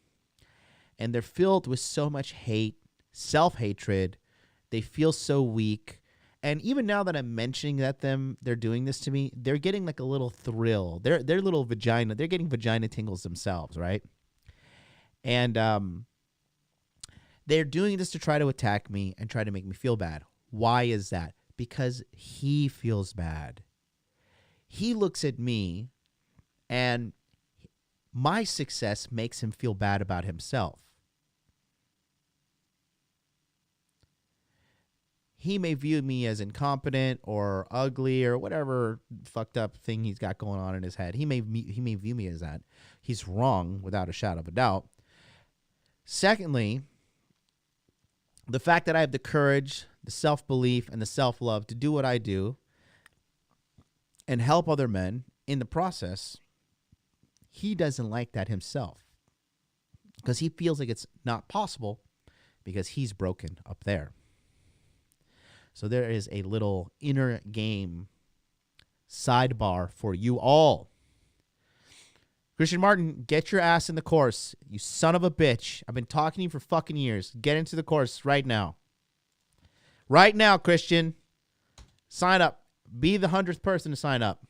And they're filled with so much hate, self-hatred. They feel so weak. And even now that I'm mentioning that they're doing this to me, they're getting like a little thrill. They're little vagina. They're getting vagina tingles themselves, right? And they're doing this to try to attack me and try to make me feel bad. Why is that? Because he feels bad. He looks at me and my success makes him feel bad about himself. He may view me as incompetent or ugly or whatever fucked up thing he's got going on in his head. He may view me as that. He's wrong without a shadow of a doubt. Secondly, the fact that I have the courage, the self-belief, and the self-love to do what I do and help other men in the process, he doesn't like that himself because he feels like it's not possible because he's broken up there. So there is a little inner game sidebar for you all. Christian Martin, get your ass in the course, you son of a bitch. I've been talking to you for fucking years. Get into the course right now. Right now, Christian. Sign up. Be the 100th person to sign up.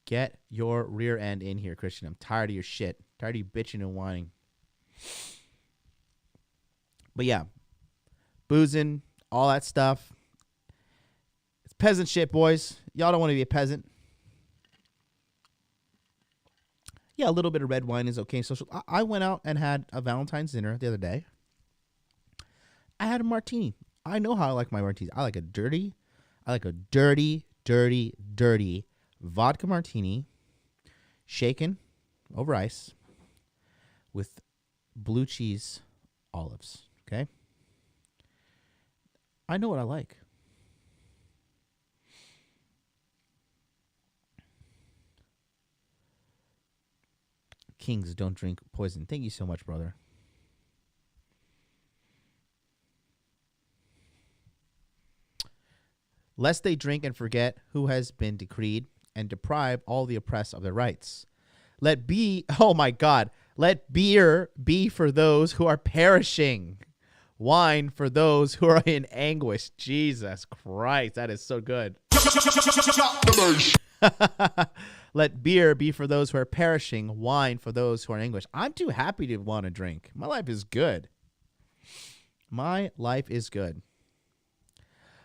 Get your rear end in here, Christian. I'm tired of your shit. Tired of you bitching and whining. But yeah, boozing, all that stuff. It's peasant shit, boys. Y'all don't want to be a peasant. Yeah, a little bit of red wine is okay. Social. I went out and had a Valentine's dinner the other day. I had a martini. I know how I like my martinis. I like a dirty vodka martini. shaken over ice with blue cheese olives. Okay? I know what I like. Kings don't drink poison. Thank you so much, brother. Lest they drink and forget who has been decreed and deprive all the oppressed of their rights. Let beer be for those who are perishing, wine for those who are in anguish. Jesus Christ, that is so good. Let beer be for those who are perishing, wine for those who are in anguish. I'm too happy to want to drink. My life is good. My life is good.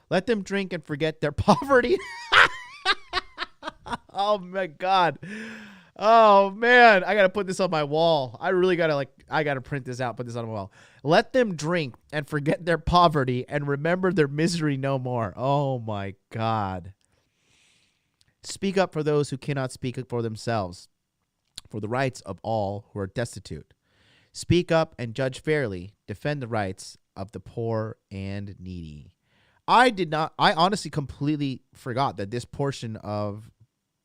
Let them drink and forget their poverty. Oh, my God. Oh, man. I got to put this on my wall. I really got to, I got to print this out, put this on my wall. Let them drink and forget their poverty and remember their misery no more. Oh, my God. Speak up for those who cannot speak for themselves, for the rights of all who are destitute. Speak up and judge fairly. Defend the rights of the poor and needy. I honestly completely forgot that this portion of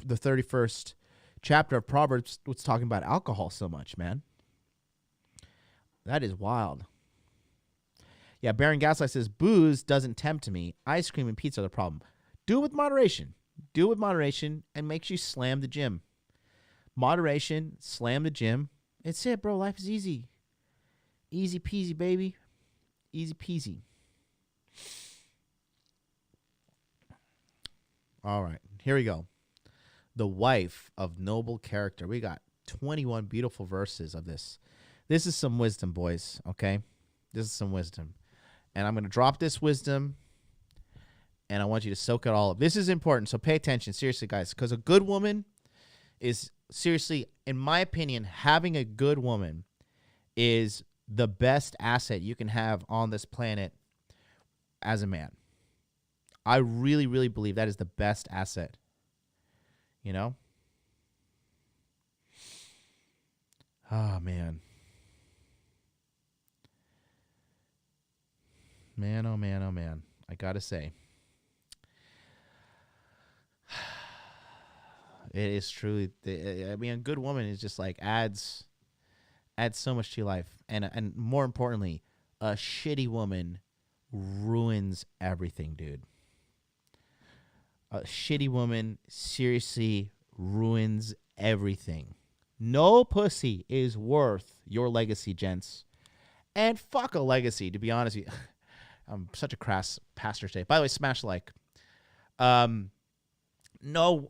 the 31st chapter of Proverbs was talking about alcohol so much, man. That is wild. Yeah, Baron Gaslight says, booze doesn't tempt me. Ice cream and pizza are the problem. Do it with moderation. Do it with moderation and makes you slam the gym. Moderation, slam the gym. It's it, bro. Life is easy. Easy peasy, baby. Easy peasy. All right, here we go. The wife of noble character. We got 21 beautiful verses of this. This is some wisdom, boys, okay? This is some wisdom. And I'm going to drop this wisdom, and I want you to soak it all up. This is important, so pay attention, seriously, guys, because a good woman is, seriously, in my opinion, having a good woman is the best asset you can have on this planet as a man. I really, really believe that is the best asset. You know? Oh, man. Man, oh, man, oh, man. I got to say. It is truly, I mean, a good woman is just like adds so much to your life. And more importantly, a shitty woman ruins everything, dude. A shitty woman seriously ruins everything. No pussy is worth your legacy, gents. And fuck a legacy, to be honest with you. I'm such a crass pastor today. By the way, smash like. No,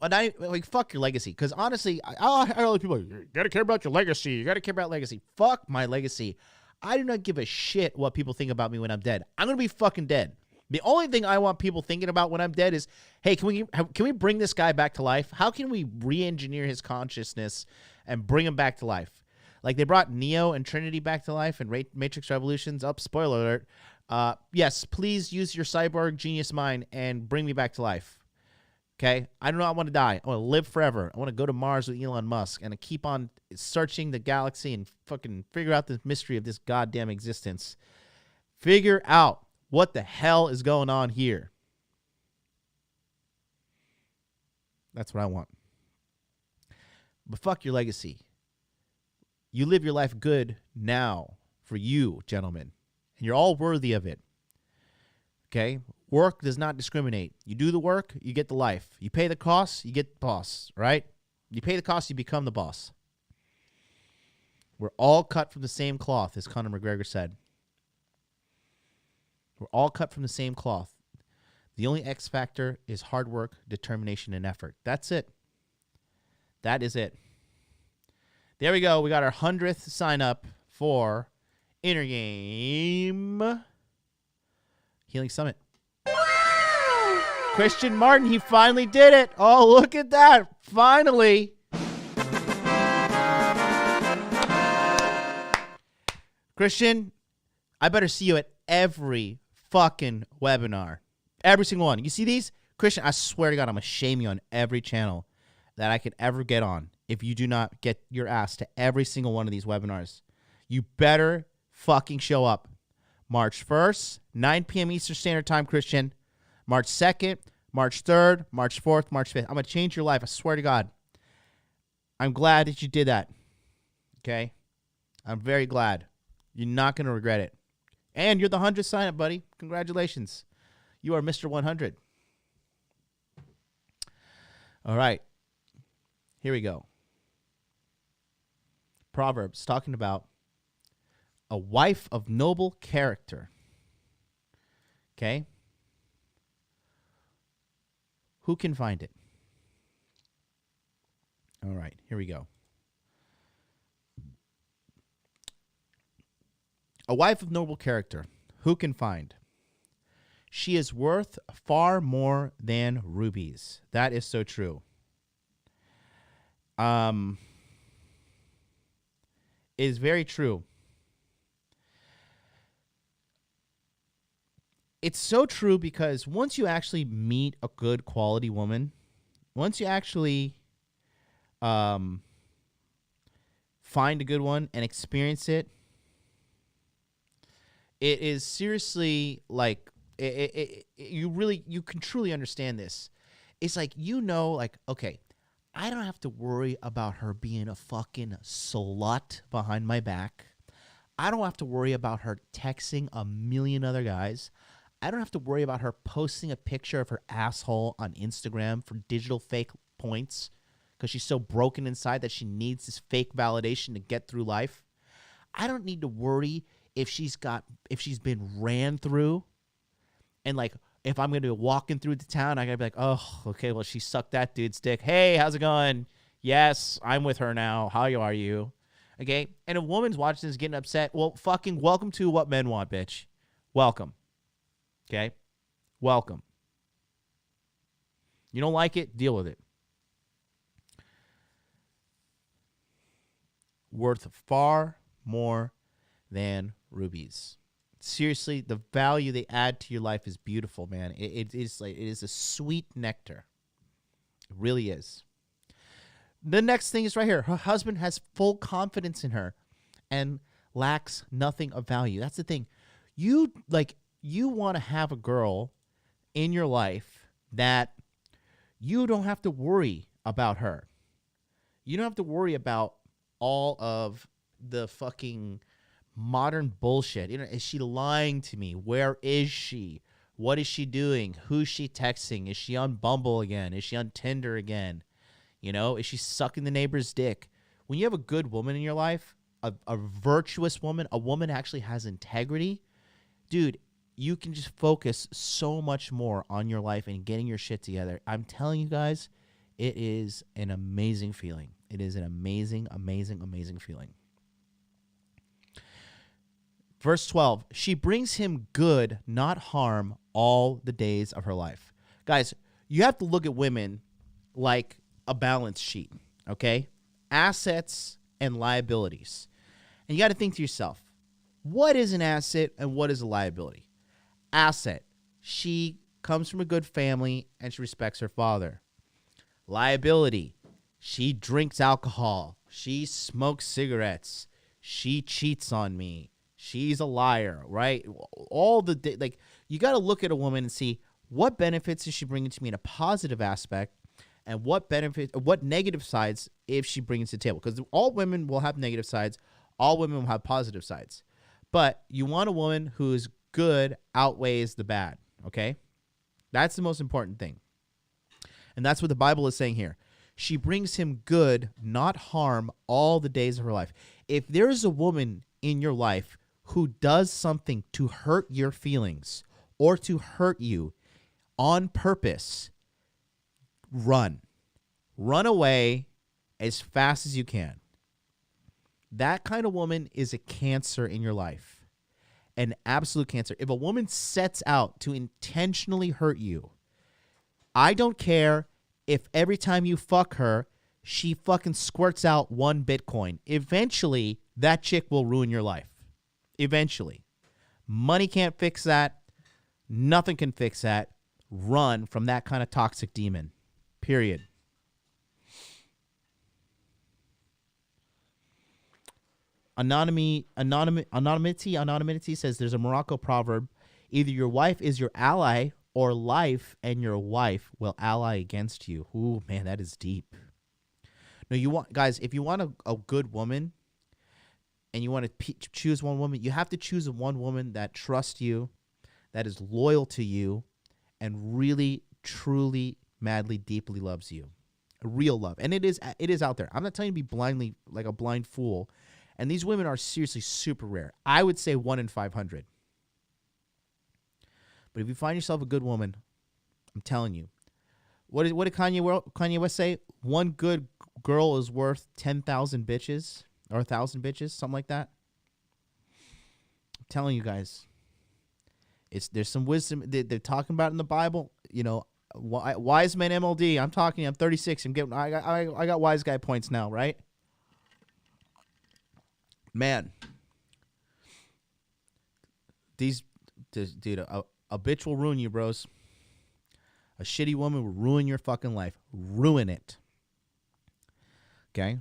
fuck your legacy. Because honestly, I hear other people, you gotta care about your legacy. You gotta care about legacy. Fuck my legacy. I do not give a shit what people think about me when I'm dead. I'm gonna be fucking dead. The only thing I want people thinking about when I'm dead is, hey, can we bring this guy back to life? How can we re-engineer his consciousness and bring him back to life? Like they brought Neo and Trinity back to life in Matrix Revolutions. Spoiler alert. Yes, please use your cyborg genius mind and bring me back to life. Okay? I do not want to die. I want to live forever. I want to go to Mars with Elon Musk and keep on searching the galaxy and fucking figure out the mystery of this goddamn existence. Figure out what the hell is going on here? That's what I want. But fuck your legacy. You live your life good now for you, gentlemen. And you're all worthy of it. Okay? Work does not discriminate. You do the work, you get the life. You pay the costs, you get the boss, right? You pay the costs, you become the boss. We're all cut from the same cloth, as Conor McGregor said. We're all cut from the same cloth. The only X factor is hard work, determination, and effort. That's it. That is it. There we go. We got our 100th sign up for Inner Game Healing Summit. Wow! Christian Martin, he finally did it. Oh, look at that. Finally. Christian, I better see you at every fucking webinar. Every single one. You see these? Christian, I swear to God, I'm going to shame you on every channel that I could ever get on. if you do not get your ass to every single one of these webinars. You better fucking show up. March 1st, 9 p.m. Eastern Standard Time, Christian. March 2nd, March 3rd, March 4th, March 5th. I'm going to change your life. I swear to God. I'm glad that you did that. Okay? I'm very glad. You're not going to regret it. And you're the 100th sign-up, buddy. Congratulations. You are Mr. 100. All right. Here we go. Proverbs talking about a wife of noble character. Okay? Who can find it? All right, here we go. A wife of noble character. Who can find? She is worth far more than rubies. That is so true. It is very true. It's so true because once you actually meet a good quality woman, once you actually find a good one and experience it, it is seriously like you can truly understand this. It's like, like, okay, I don't have to worry about her being a fucking slut behind my back. I don't have to worry about her texting a million other guys. I don't have to worry about her posting a picture of her asshole on Instagram for digital fake points because she's so broken inside that she needs this fake validation to get through life. I don't need to worry if she's been ran through, and like if I'm going to be walking through the town, I got to be like, oh, okay, well, she sucked that dude's dick. Hey, how's it going? Yes, I'm with her now. How are you? Okay, and a woman's watching this getting upset. Well, fucking welcome to what men want, bitch. Welcome. Okay? Welcome. You don't like it? Deal with it. Worth far more than rubies. Seriously, the value they add to your life is beautiful, man. It is a sweet nectar. It really is. The next thing is right here. Her husband has full confidence in her and lacks nothing of value. That's the thing. You want to have a girl in your life that you don't have to worry about her. You don't have to worry about all of the fucking modern bullshit. Is she lying to me? Where is she? What is she doing? Who's she texting? Is she on Bumble again? Is she on Tinder again? Is she sucking the neighbor's dick? When you have a good woman in your life, a virtuous woman, a woman actually has integrity, dude, you can just focus so much more on your life and getting your shit together. I'm telling you guys, it is an amazing feeling. It is an amazing, amazing, amazing feeling. Verse 12, she brings him good, not harm, all the days of her life. Guys, you have to look at women like a balance sheet, okay? Assets and liabilities. And you got to think to yourself, what is an asset and what is a liability? Asset, she comes from a good family and she respects her father. Liability, she drinks alcohol. She smokes cigarettes. She cheats on me. She's a liar, right? You got to look at a woman and see what benefits is she bringing to me in a positive aspect, and what negative sides if she brings to the table. Because all women will have negative sides, all women will have positive sides. But you want a woman who's good outweighs the bad, okay? That's the most important thing. And that's what the Bible is saying here. She brings him good, not harm, all the days of her life. If there is a woman in your life who does something to hurt your feelings or to hurt you on purpose, run. Run away as fast as you can. That kind of woman is a cancer in your life. An absolute cancer. If a woman sets out to intentionally hurt you, I don't care if every time you fuck her, she fucking squirts out 1 Bitcoin. Eventually, that chick will ruin your life. Eventually. Money can't fix that. Nothing can fix that. Run from that kind of toxic demon. Period. Anonymity says there's a Morocco proverb: either your wife is your ally or life and your wife will ally against you. Ooh, man, that is deep. No, you want, guys, if you want a good woman and you want to choose one woman, you have to choose one woman that trusts you, that is loyal to you, and really, truly, madly, deeply loves you. A real love. And it is out there. I'm not telling you to be blindly, like a blind fool. And these women are seriously super rare. I would say 1 in 500. But if you find yourself a good woman, I'm telling you, what did Kanye West say? One good girl is worth 10,000 bitches or 1,000 bitches, something like that. I'm telling you guys, there's some wisdom they're talking about in the Bible. You know, wise men MLD. I'm 36. I got wise guy points now, right? Man, dude, a bitch will ruin you, bros. A shitty woman will ruin your fucking life. Ruin it. Okay?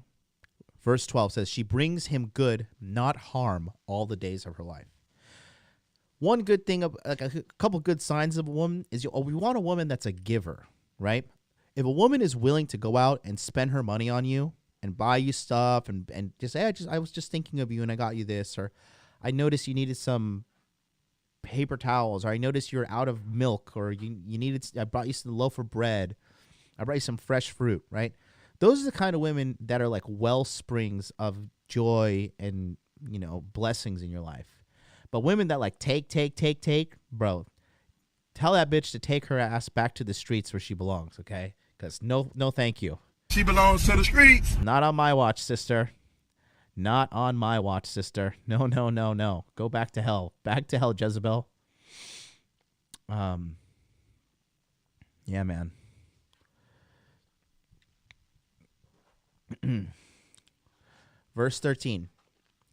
Verse 12 says, she brings him good, not harm, all the days of her life. One good thing, like a couple good signs of a woman is we want a woman that's a giver, right? If a woman is willing to go out and spend her money on you and buy you stuff and just say, I was just thinking of you and I got you this, or I noticed you needed some paper towels, or I noticed you're out of milk, or you needed, I brought you some loaf of bread, I brought you some fresh fruit, right? Those are the kind of women that are like well springs of joy and, you know, blessings in your life. But women that like take, bro, tell that bitch to take her ass back to the streets where she belongs, okay? Because no thank you. She belongs to the streets. Not on my watch, sister. Not on my watch, sister. No. Go back to hell. Back to hell, Jezebel. Yeah, man. Verse 13.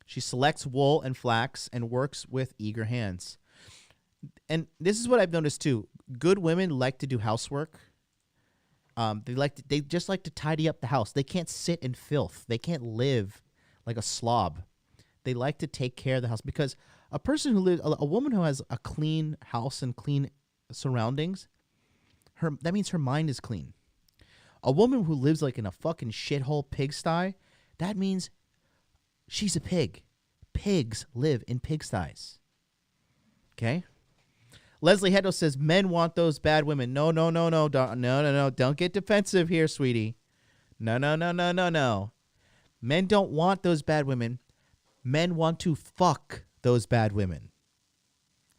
She selects wool and flax and works with eager hands. And this is what I've noticed too. Good women like to do housework. They just like to tidy up the house. They can't sit in filth. They can't live like a slob. They like to take care of the house, because a woman who has a clean house and clean surroundings, that means her mind is clean. A woman who lives like in a fucking shithole pigsty, that means she's a pig. Pigs live in pigsties. Okay? Leslie Hedo says men want those bad women. No. Don't get defensive here, sweetie. No. Men don't want those bad women. Men want to fuck those bad women.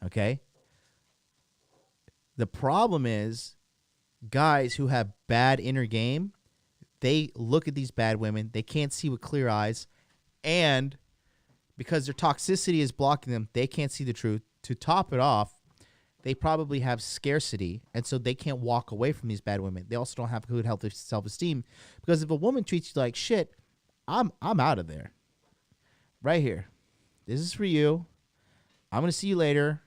Okay? The problem is guys who have bad inner game, they look at these bad women, they can't see with clear eyes, and because their toxicity is blocking them, they can't see the truth. To top it off, they probably have scarcity, and so they can't walk away from these bad women. They also don't have good, healthy self-esteem, because if a woman treats you like shit, I'm out of there. Right here. This is for you. I'm going to see you later.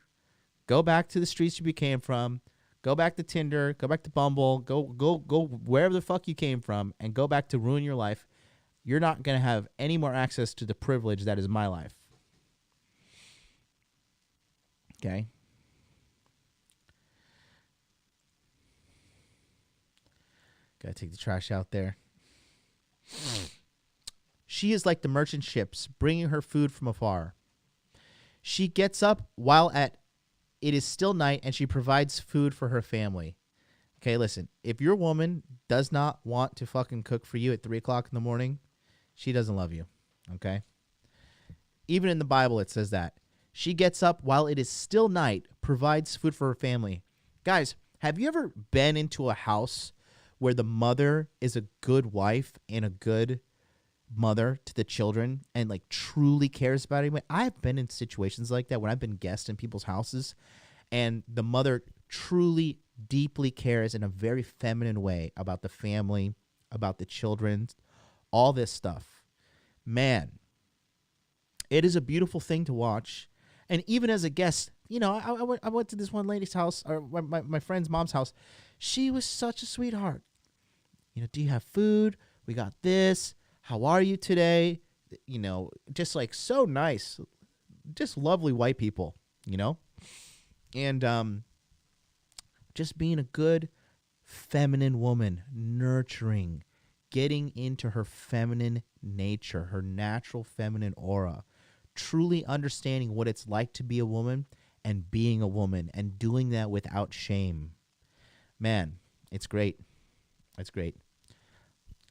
Go back to the streets you came from. Go back to Tinder. Go back to Bumble. Go wherever the fuck you came from, and go back to ruin your life. You're not going to have any more access to the privilege that is my life. Okay? Gotta take the trash out there. She is like the merchant ships, bringing her food from afar. She gets up while it is still night, and she provides food for her family. Okay, listen. If your woman does not want to fucking cook for you at 3 o'clock in the morning, she doesn't love you. Okay? Even in the Bible, it says that. She gets up while it is still night, provides food for her family. Guys, have you ever been into a house where the mother is a good wife and a good mother to the children and like truly cares about it? I've been in situations like that when I've been guests in people's houses, and the mother truly, deeply cares in a very feminine way about the family, about the children, all this stuff. Man, it is a beautiful thing to watch. And even as a guest, you know, I went to this one lady's house, or my friend's mom's house. She was such a sweetheart. You know, do you have food? We got this. How are you today? just like so nice, just lovely white people, and just being a good feminine woman, nurturing, getting into her feminine nature, her natural feminine aura, truly understanding what it's like to be a woman and being a woman and doing that without shame. Man, it's great. It's great.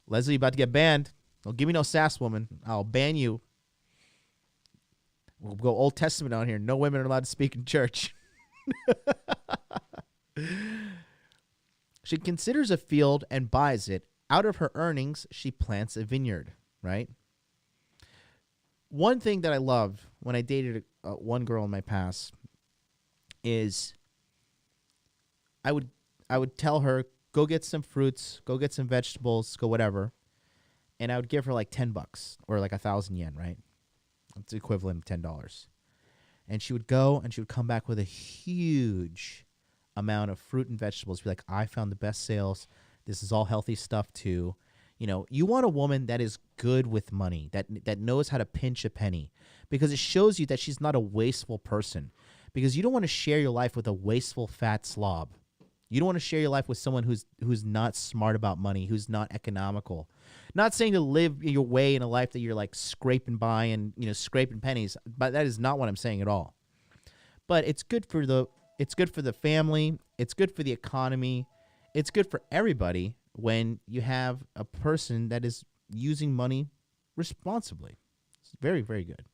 Leslie, you about to get banned. Don't give me no sass, woman. I'll ban you. We'll go Old Testament on here. No women are allowed to speak in church. She considers a field and buys it. Out of her earnings, she plants a vineyard, right? One thing that I loved when I dated one girl in my past is I would tell her, go get some fruits, go get some vegetables, go whatever. And I would give her like $10 or like 1,000 yen, right? It's the equivalent of $10. And she would go and she would come back with a huge amount of fruit and vegetables. Be like, I found the best sales. This is all healthy stuff too. You want a woman that is good with money, that knows how to pinch a penny, because it shows you that she's not a wasteful person. Because you don't want to share your life with a wasteful fat slob. You don't want to share your life with someone who's not smart about money, who's not economical. Not saying to live your way in a life that you're like scraping by and scraping pennies, but that is not what I'm saying at all. But it's good for the family, it's good for the economy, it's good for everybody when you have a person that is using money responsibly. It's very, very good.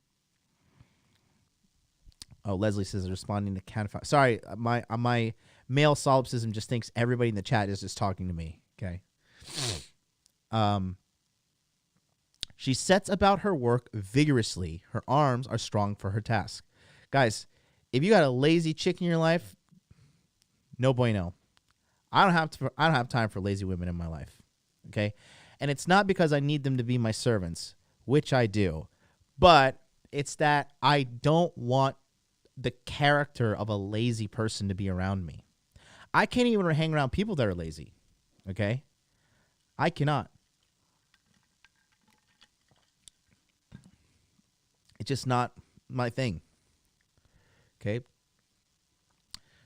Oh, Leslie says responding to Canify. Sorry, my male solipsism just thinks everybody in the chat is just talking to me. Okay. She sets about her work vigorously. Her arms are strong for her task. Guys, if you got a lazy chick in your life, no bueno. I don't have time for lazy women in my life. Okay? And it's not because I need them to be my servants, which I do, but it's that I don't want the character of a lazy person to be around me. I can't even hang around people that are lazy. Okay? I cannot. It's just not my thing. Okay?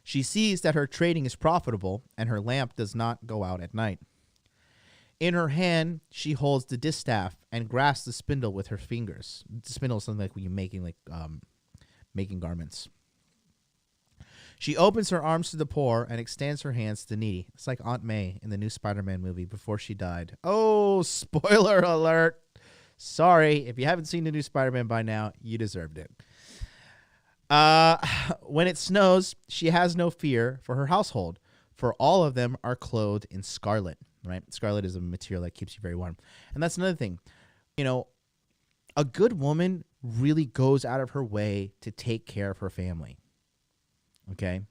She sees that her trading is profitable and her lamp does not go out at night. In her hand, she holds the distaff and grasps the spindle with her fingers. The spindle is something like when you're making garments. She opens her arms to the poor and extends her hands to the needy. It's like Aunt May in the new Spider-Man movie before she died. Oh, spoiler alert. Sorry, if you haven't seen the new Spider-Man by now, you deserved it. When it snows, she has no fear for her household, for all of them are clothed in scarlet, right? Scarlet is a material that keeps you very warm. And that's another thing. A good woman really goes out of her way to take care of her family. Okay?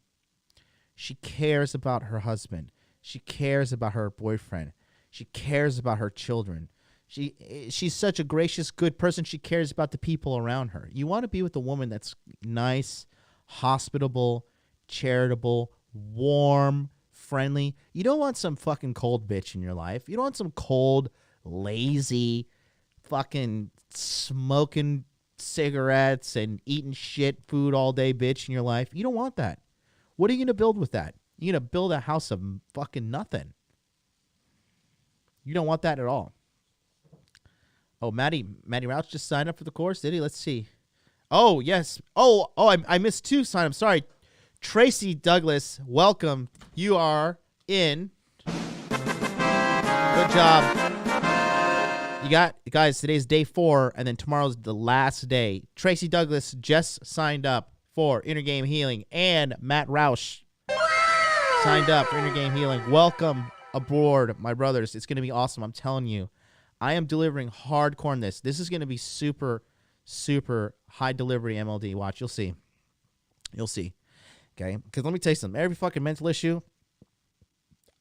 She cares about her husband. She cares about her boyfriend. She cares about her children. She's such a gracious, good person. She cares about the people around her. You want to be with a woman that's nice, hospitable, charitable, warm, friendly. You don't want some fucking cold bitch in your life. You don't want some cold, lazy, fucking smoking cigarettes and eating shit food all day bitch in your life. You don't want that. What are you going to build with that? You're going to build a house of fucking nothing. You don't want that at all. Oh, Matty Rouch just signed up for the course, did he? Let's see. Oh, yes. Oh, I missed 2 sign-ups. Sorry. Tracy Douglas, welcome. You are in. Good job. Guys, today's day 4, and then tomorrow's the last day. Tracy Douglas just signed up for Inner Game Healing, and Matt Roush signed up for Inner Game Healing. Welcome aboard, my brothers. It's going to be awesome. I'm telling you. I am delivering hardcore on this. This is going to be super, super high delivery MLD. Watch, you'll see. You'll see. Okay? Because let me tell you something. Every fucking mental issue,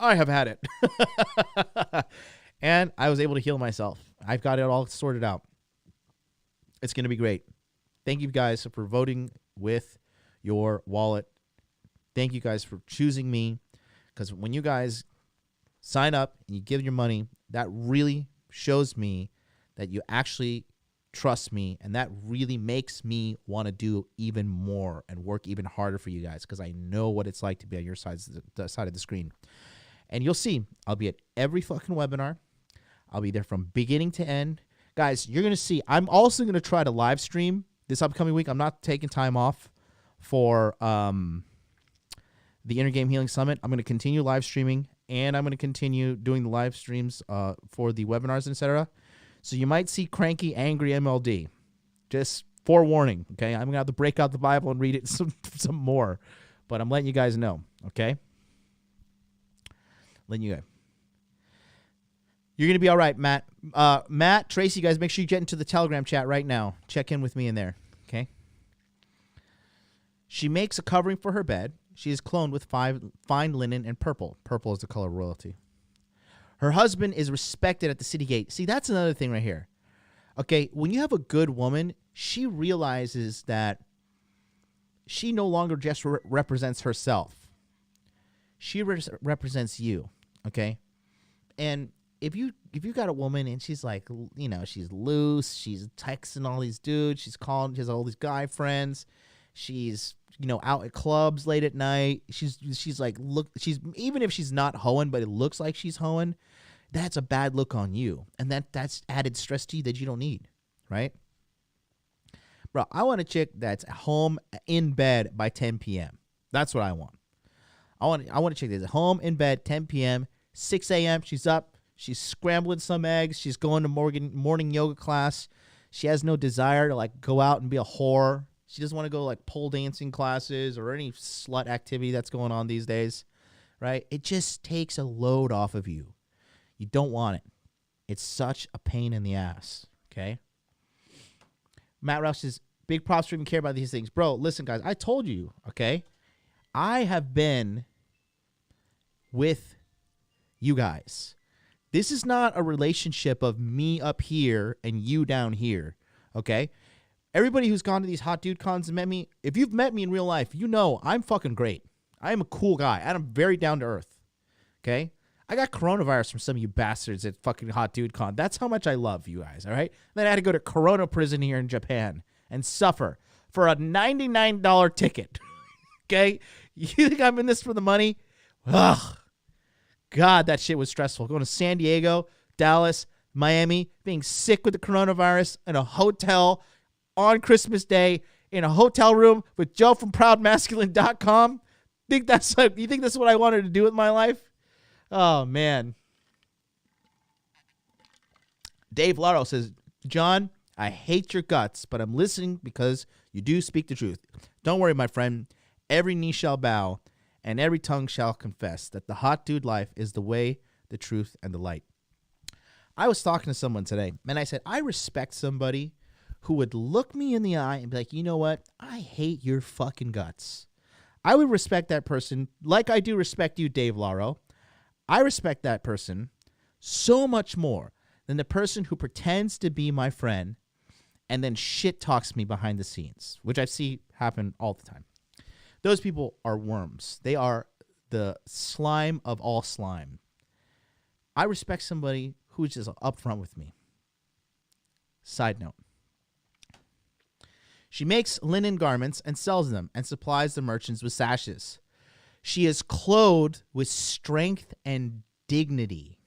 I have had it. And I was able to heal myself. I've got it all sorted out. It's going to be great. Thank you guys for voting with your wallet. Thank you guys for choosing me. Because when you guys sign up and you give your money, that really shows me that you actually Trust me. And that really makes me want to do even more and work even harder for you guys, because I know what it's like to be on your side of the screen. And you'll see, I'll be at every fucking webinar. I'll be there from beginning to end. Guys, you're going to see, I'm also going to try to live stream this upcoming week. I'm not taking time off for the Inner Game Healing Summit. I'm going to continue live streaming, and I'm going to continue doing the live streams for the webinars, etc. So you might see cranky, angry MLD. Just forewarning, okay? I'm going to have to break out the Bible and read it some more. But I'm letting you guys know, okay? Letting you guys. You're going to be all right, Matt. Matt, Tracy, guys, make sure you get into the Telegram chat right now. Check in with me in there, okay? She makes a covering for her bed. She is cloned with fine linen and purple. Purple is the color of royalty. Her husband is respected at the city gate. See, that's another thing right here. Okay, when you have a good woman, she realizes that she no longer just represents herself. She represents you, okay? And if you got a woman and she's like, you know, she's loose, she's texting all these dudes, she has all these guy friends, she's, you know, out at clubs late at night, she's even if she's not hoeing, but it looks like she's hoeing, that's a bad look on you, and that's added stress to you that you don't need, right? Bro, I want a chick that's home in bed by 10 p.m. That's what I want. I want a chick that's home in bed 10 p.m. 6 a.m. she's up, she's scrambling some eggs, she's going to morning yoga class. She has no desire to like go out and be a whore. She doesn't want to go like pole dancing classes or any slut activity that's going on these days, right? It just takes a load off of you. You don't want it. It's such a pain in the ass, okay? Matt Rouse says, big props for even care about these things. Bro, listen, guys, I told you, okay? I have been with you guys. This is not a relationship of me up here and you down here, okay? Everybody who's gone to these hot dude cons and met me, if you've met me in real life, you know I'm fucking great. I am a cool guy. I'm very down to earth, okay? I got coronavirus from some of you bastards at fucking hot dude con. That's how much I love you guys, all right? Then I had to go to Corona prison here in Japan and suffer for a $99 ticket, okay? You think I'm in this for the money? Ugh. God, that shit was stressful. Going to San Diego, Dallas, Miami, being sick with the coronavirus in a hotel on Christmas Day in a hotel room with Joe from ProudMasculine.com. You think that's what I wanted to do with my life? Oh, man. Dave Laro says, John, I hate your guts, but I'm listening because you do speak the truth. Don't worry, my friend. Every knee shall bow and every tongue shall confess that the hot dude life is the way, the truth, and the light. I was talking to someone today, and I said, I respect somebody who would look me in the eye and be like, you know what? I hate your fucking guts. I would respect that person like I do respect you, Dave Laro. I respect that person so much more than the person who pretends to be my friend and then shit talks me behind the scenes, which I see happen all the time. Those people are worms. They are the slime of all slime. I respect somebody who's just upfront with me. Side note. She makes linen garments and sells them and supplies the merchants with sashes. She is clothed with strength and dignity.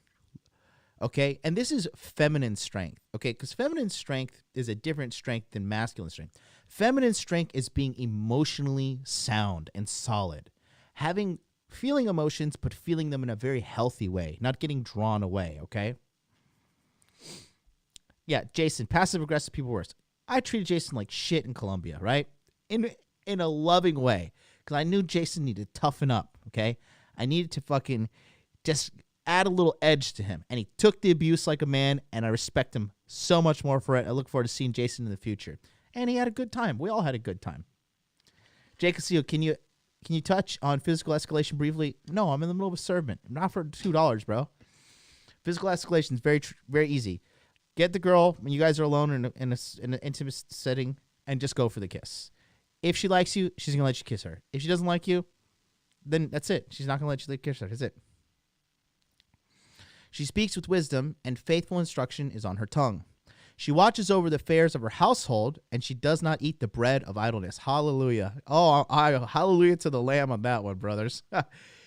Okay? And this is feminine strength. Okay? Because feminine strength is a different strength than masculine strength. Feminine strength is being emotionally sound and solid. Feeling emotions, but feeling them in a very healthy way. Not getting drawn away. Okay? Yeah, Jason, passive-aggressive people worse. I treated Jason like shit in Colombia, right? In a loving way. Because I knew Jason needed to toughen up, okay? I needed to fucking just add a little edge to him. And he took the abuse like a man, and I respect him so much more for it. I look forward to seeing Jason in the future. And he had a good time. We all had a good time. Jake Castillo, can you touch on physical escalation briefly? No, I'm in the middle of a sermon. Not for $2, bro. Physical escalation is very, very easy. Get the girl when you guys are alone in an intimate setting and just go for the kiss. If she likes you, she's going to let you kiss her. If she doesn't like you, then that's it. She's not going to let you kiss her. That's it. She speaks with wisdom, and faithful instruction is on her tongue. She watches over the affairs of her household, and she does not eat the bread of idleness. Hallelujah. Oh, hallelujah to the Lamb on that one, brothers.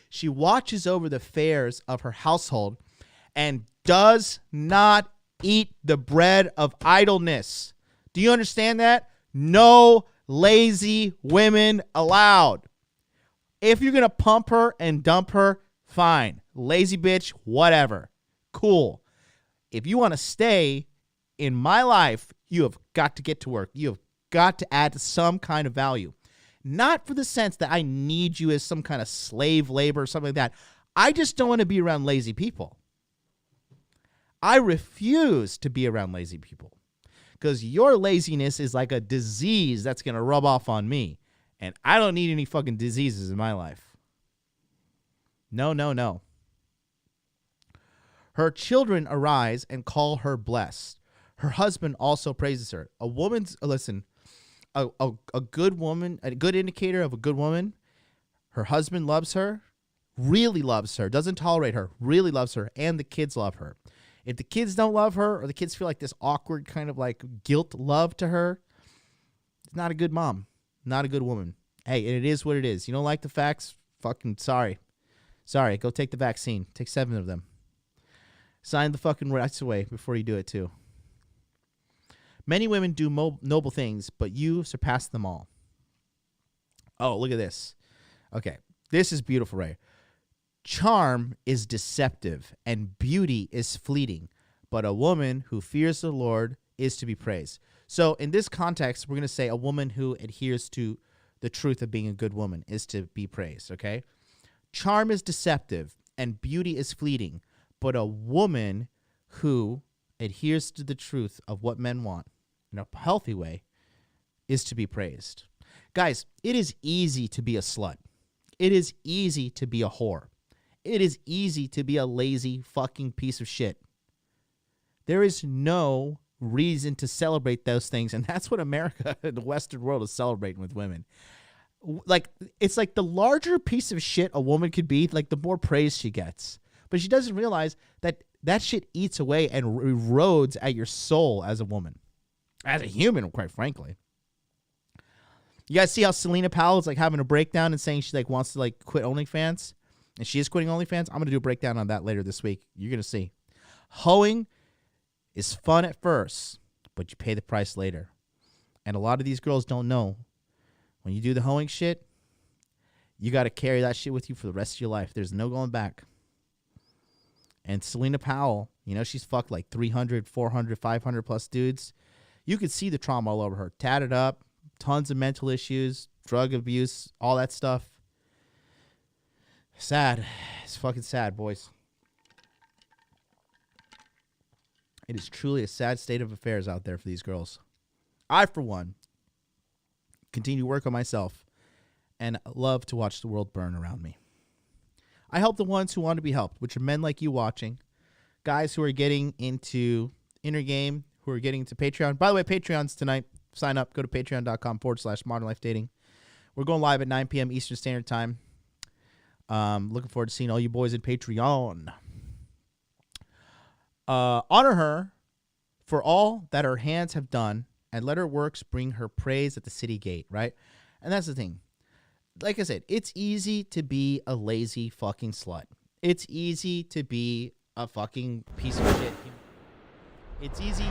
She watches over the affairs of her household and does not eat the bread of idleness. Do you understand that? No lazy women allowed. If you're going to pump her and dump her, fine. Lazy bitch, whatever. Cool. If you want to stay in my life, you have got to get to work. You have got to add some kind of value. Not for the sense that I need you as some kind of slave labor or something like that. I just don't want to be around lazy people. I refuse to be around lazy people because your laziness is like a disease that's going to rub off on me. And I don't need any fucking diseases in my life. No, no, no. Her children arise and call her blessed. Her husband also praises her. A woman's, listen, a good woman, a good indicator of a good woman, her husband loves her, really loves her, doesn't tolerate her, really loves her, and the kids love her. If the kids don't love her or the kids feel like this awkward kind of like guilt love to her, it's not a good mom, not a good woman. Hey, and it is what it is. You don't like the facts? Fucking sorry. Sorry, go take the vaccine. Take 7 of them. Sign the fucking rights away before you do it too. Many women do noble things, but you surpass them all. Oh, look at this. Okay, this is beautiful, right? Charm is deceptive, and beauty is fleeting, but a woman who fears the Lord is to be praised. So in this context, we're going to say a woman who adheres to the truth of being a good woman is to be praised, okay? Charm is deceptive, and beauty is fleeting, but a woman who adheres to the truth of what men want in a healthy way is to be praised. Guys, it is easy to be a slut. It is easy to be a whore. It is easy to be a lazy fucking piece of shit. There is no reason to celebrate those things, and that's what America, the Western world, is celebrating with women. Like, it's like the larger piece of shit a woman could be, like the more praise she gets. But she doesn't realize that that shit eats away and erodes at your soul as a woman. As a human, quite frankly. You guys see how Selena Powell is like having a breakdown and saying she like wants to like quit OnlyFans? And she is quitting OnlyFans? I'm going to do a breakdown on that later this week. You're going to see. Hoeing is fun at first, but you pay the price later. And a lot of these girls don't know. When you do the hoeing shit, you got to carry that shit with you for the rest of your life. There's no going back. And Selena Powell, you know, she's fucked like 300, 400, 500 plus dudes. You could see the trauma all over her. Tatted up, tons of mental issues, drug abuse, all that stuff. Sad. It's fucking sad, boys. It is truly a sad state of affairs out there for these girls. I, for one, continue to work on myself and love to watch the world burn around me. I help the ones who want to be helped, which are men like you watching, guys who are getting into inner game, who are getting into Patreon. By the way, Patreon's tonight. Sign up. Go to patreon.com/modernlifedating. We're going live at 9 p.m. Eastern Standard Time. Looking forward to seeing all you boys in Patreon. Honor her for all that her hands have done, and let her works bring her praise at the city gate, right? And that's the thing. Like I said, it's easy to be a lazy fucking slut. It's easy to be a fucking piece of shit. It's easy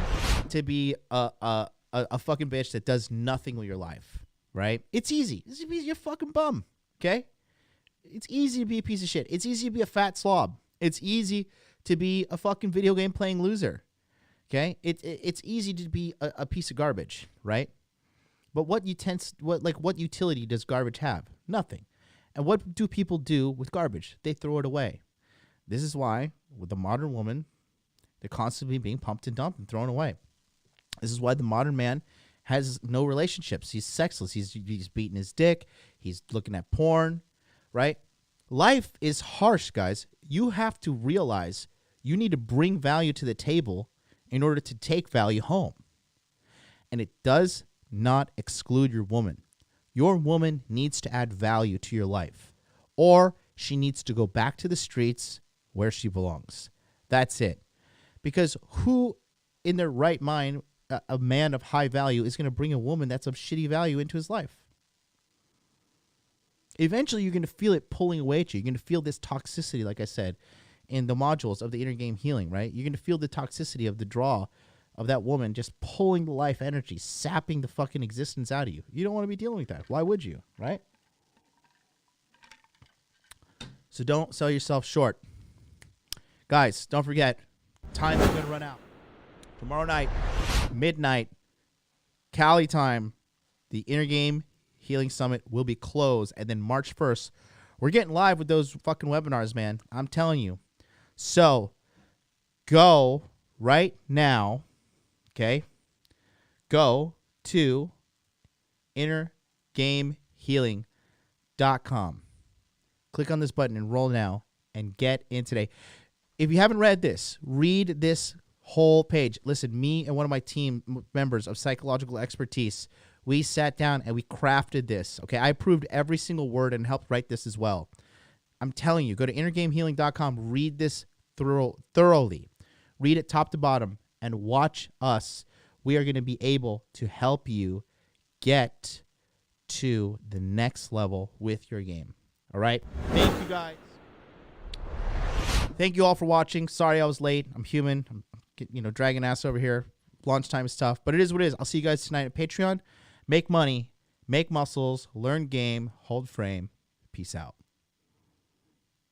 to be a fucking bitch that does nothing with your life, right? It's easy. It's easy to be a fucking bum, okay? It's easy to be a piece of shit. It's easy to be a fat slob. It's easy to be a fucking video game playing loser, okay? It's easy to be a piece of garbage, right? But what utility does garbage have? Nothing. And what do people do with garbage? They throw it away. This is why, with the modern woman, they're constantly being pumped and dumped and thrown away. This is why the modern man has no relationships. He's sexless. He's beating his dick. He's looking at porn, right? Life is harsh, guys. You have to realize you need to bring value to the table in order to take value home. And it does not exclude your woman. Your woman needs to add value to your life, or she needs to go back to the streets where she belongs. That's it. Because who in their right mind a man of high value is going to bring a woman that's of shitty value into his life. Eventually, you're going to feel it pulling away at you. You're going to feel this toxicity, like I said, in the modules of the inner game healing, right? You're going to feel the toxicity of the draw of that woman just pulling the life energy, sapping the fucking existence out of you. You don't want to be dealing with that. Why would you, right? So don't sell yourself short. Guys, don't forget, time is going to run out. Tomorrow night, midnight, Cali time, the Inner Game Healing Summit will be closed. And then March 1st, we're getting live with those fucking webinars, man. I'm telling you. So go right now, okay? Go to innergamehealing.com. Click on this button, enroll now, and get in today. If you haven't read this, read this whole page. Listen, me and one of my team members of psychological expertise, we sat down and we crafted this. Okay, I approved every single word and helped write this as well. I'm telling you, go to innergamehealing.com, read this thoroughly. Read it top to bottom and watch us. We are going to be able to help you get to the next level with your game. All right? Thank you, guys. Thank you all for watching. Sorry I was late. I'm human. I'm dragging ass over here. Lunchtime is tough, but it is what it is. I'll see you guys tonight at Patreon. Make money, make muscles, learn game, hold frame. Peace out.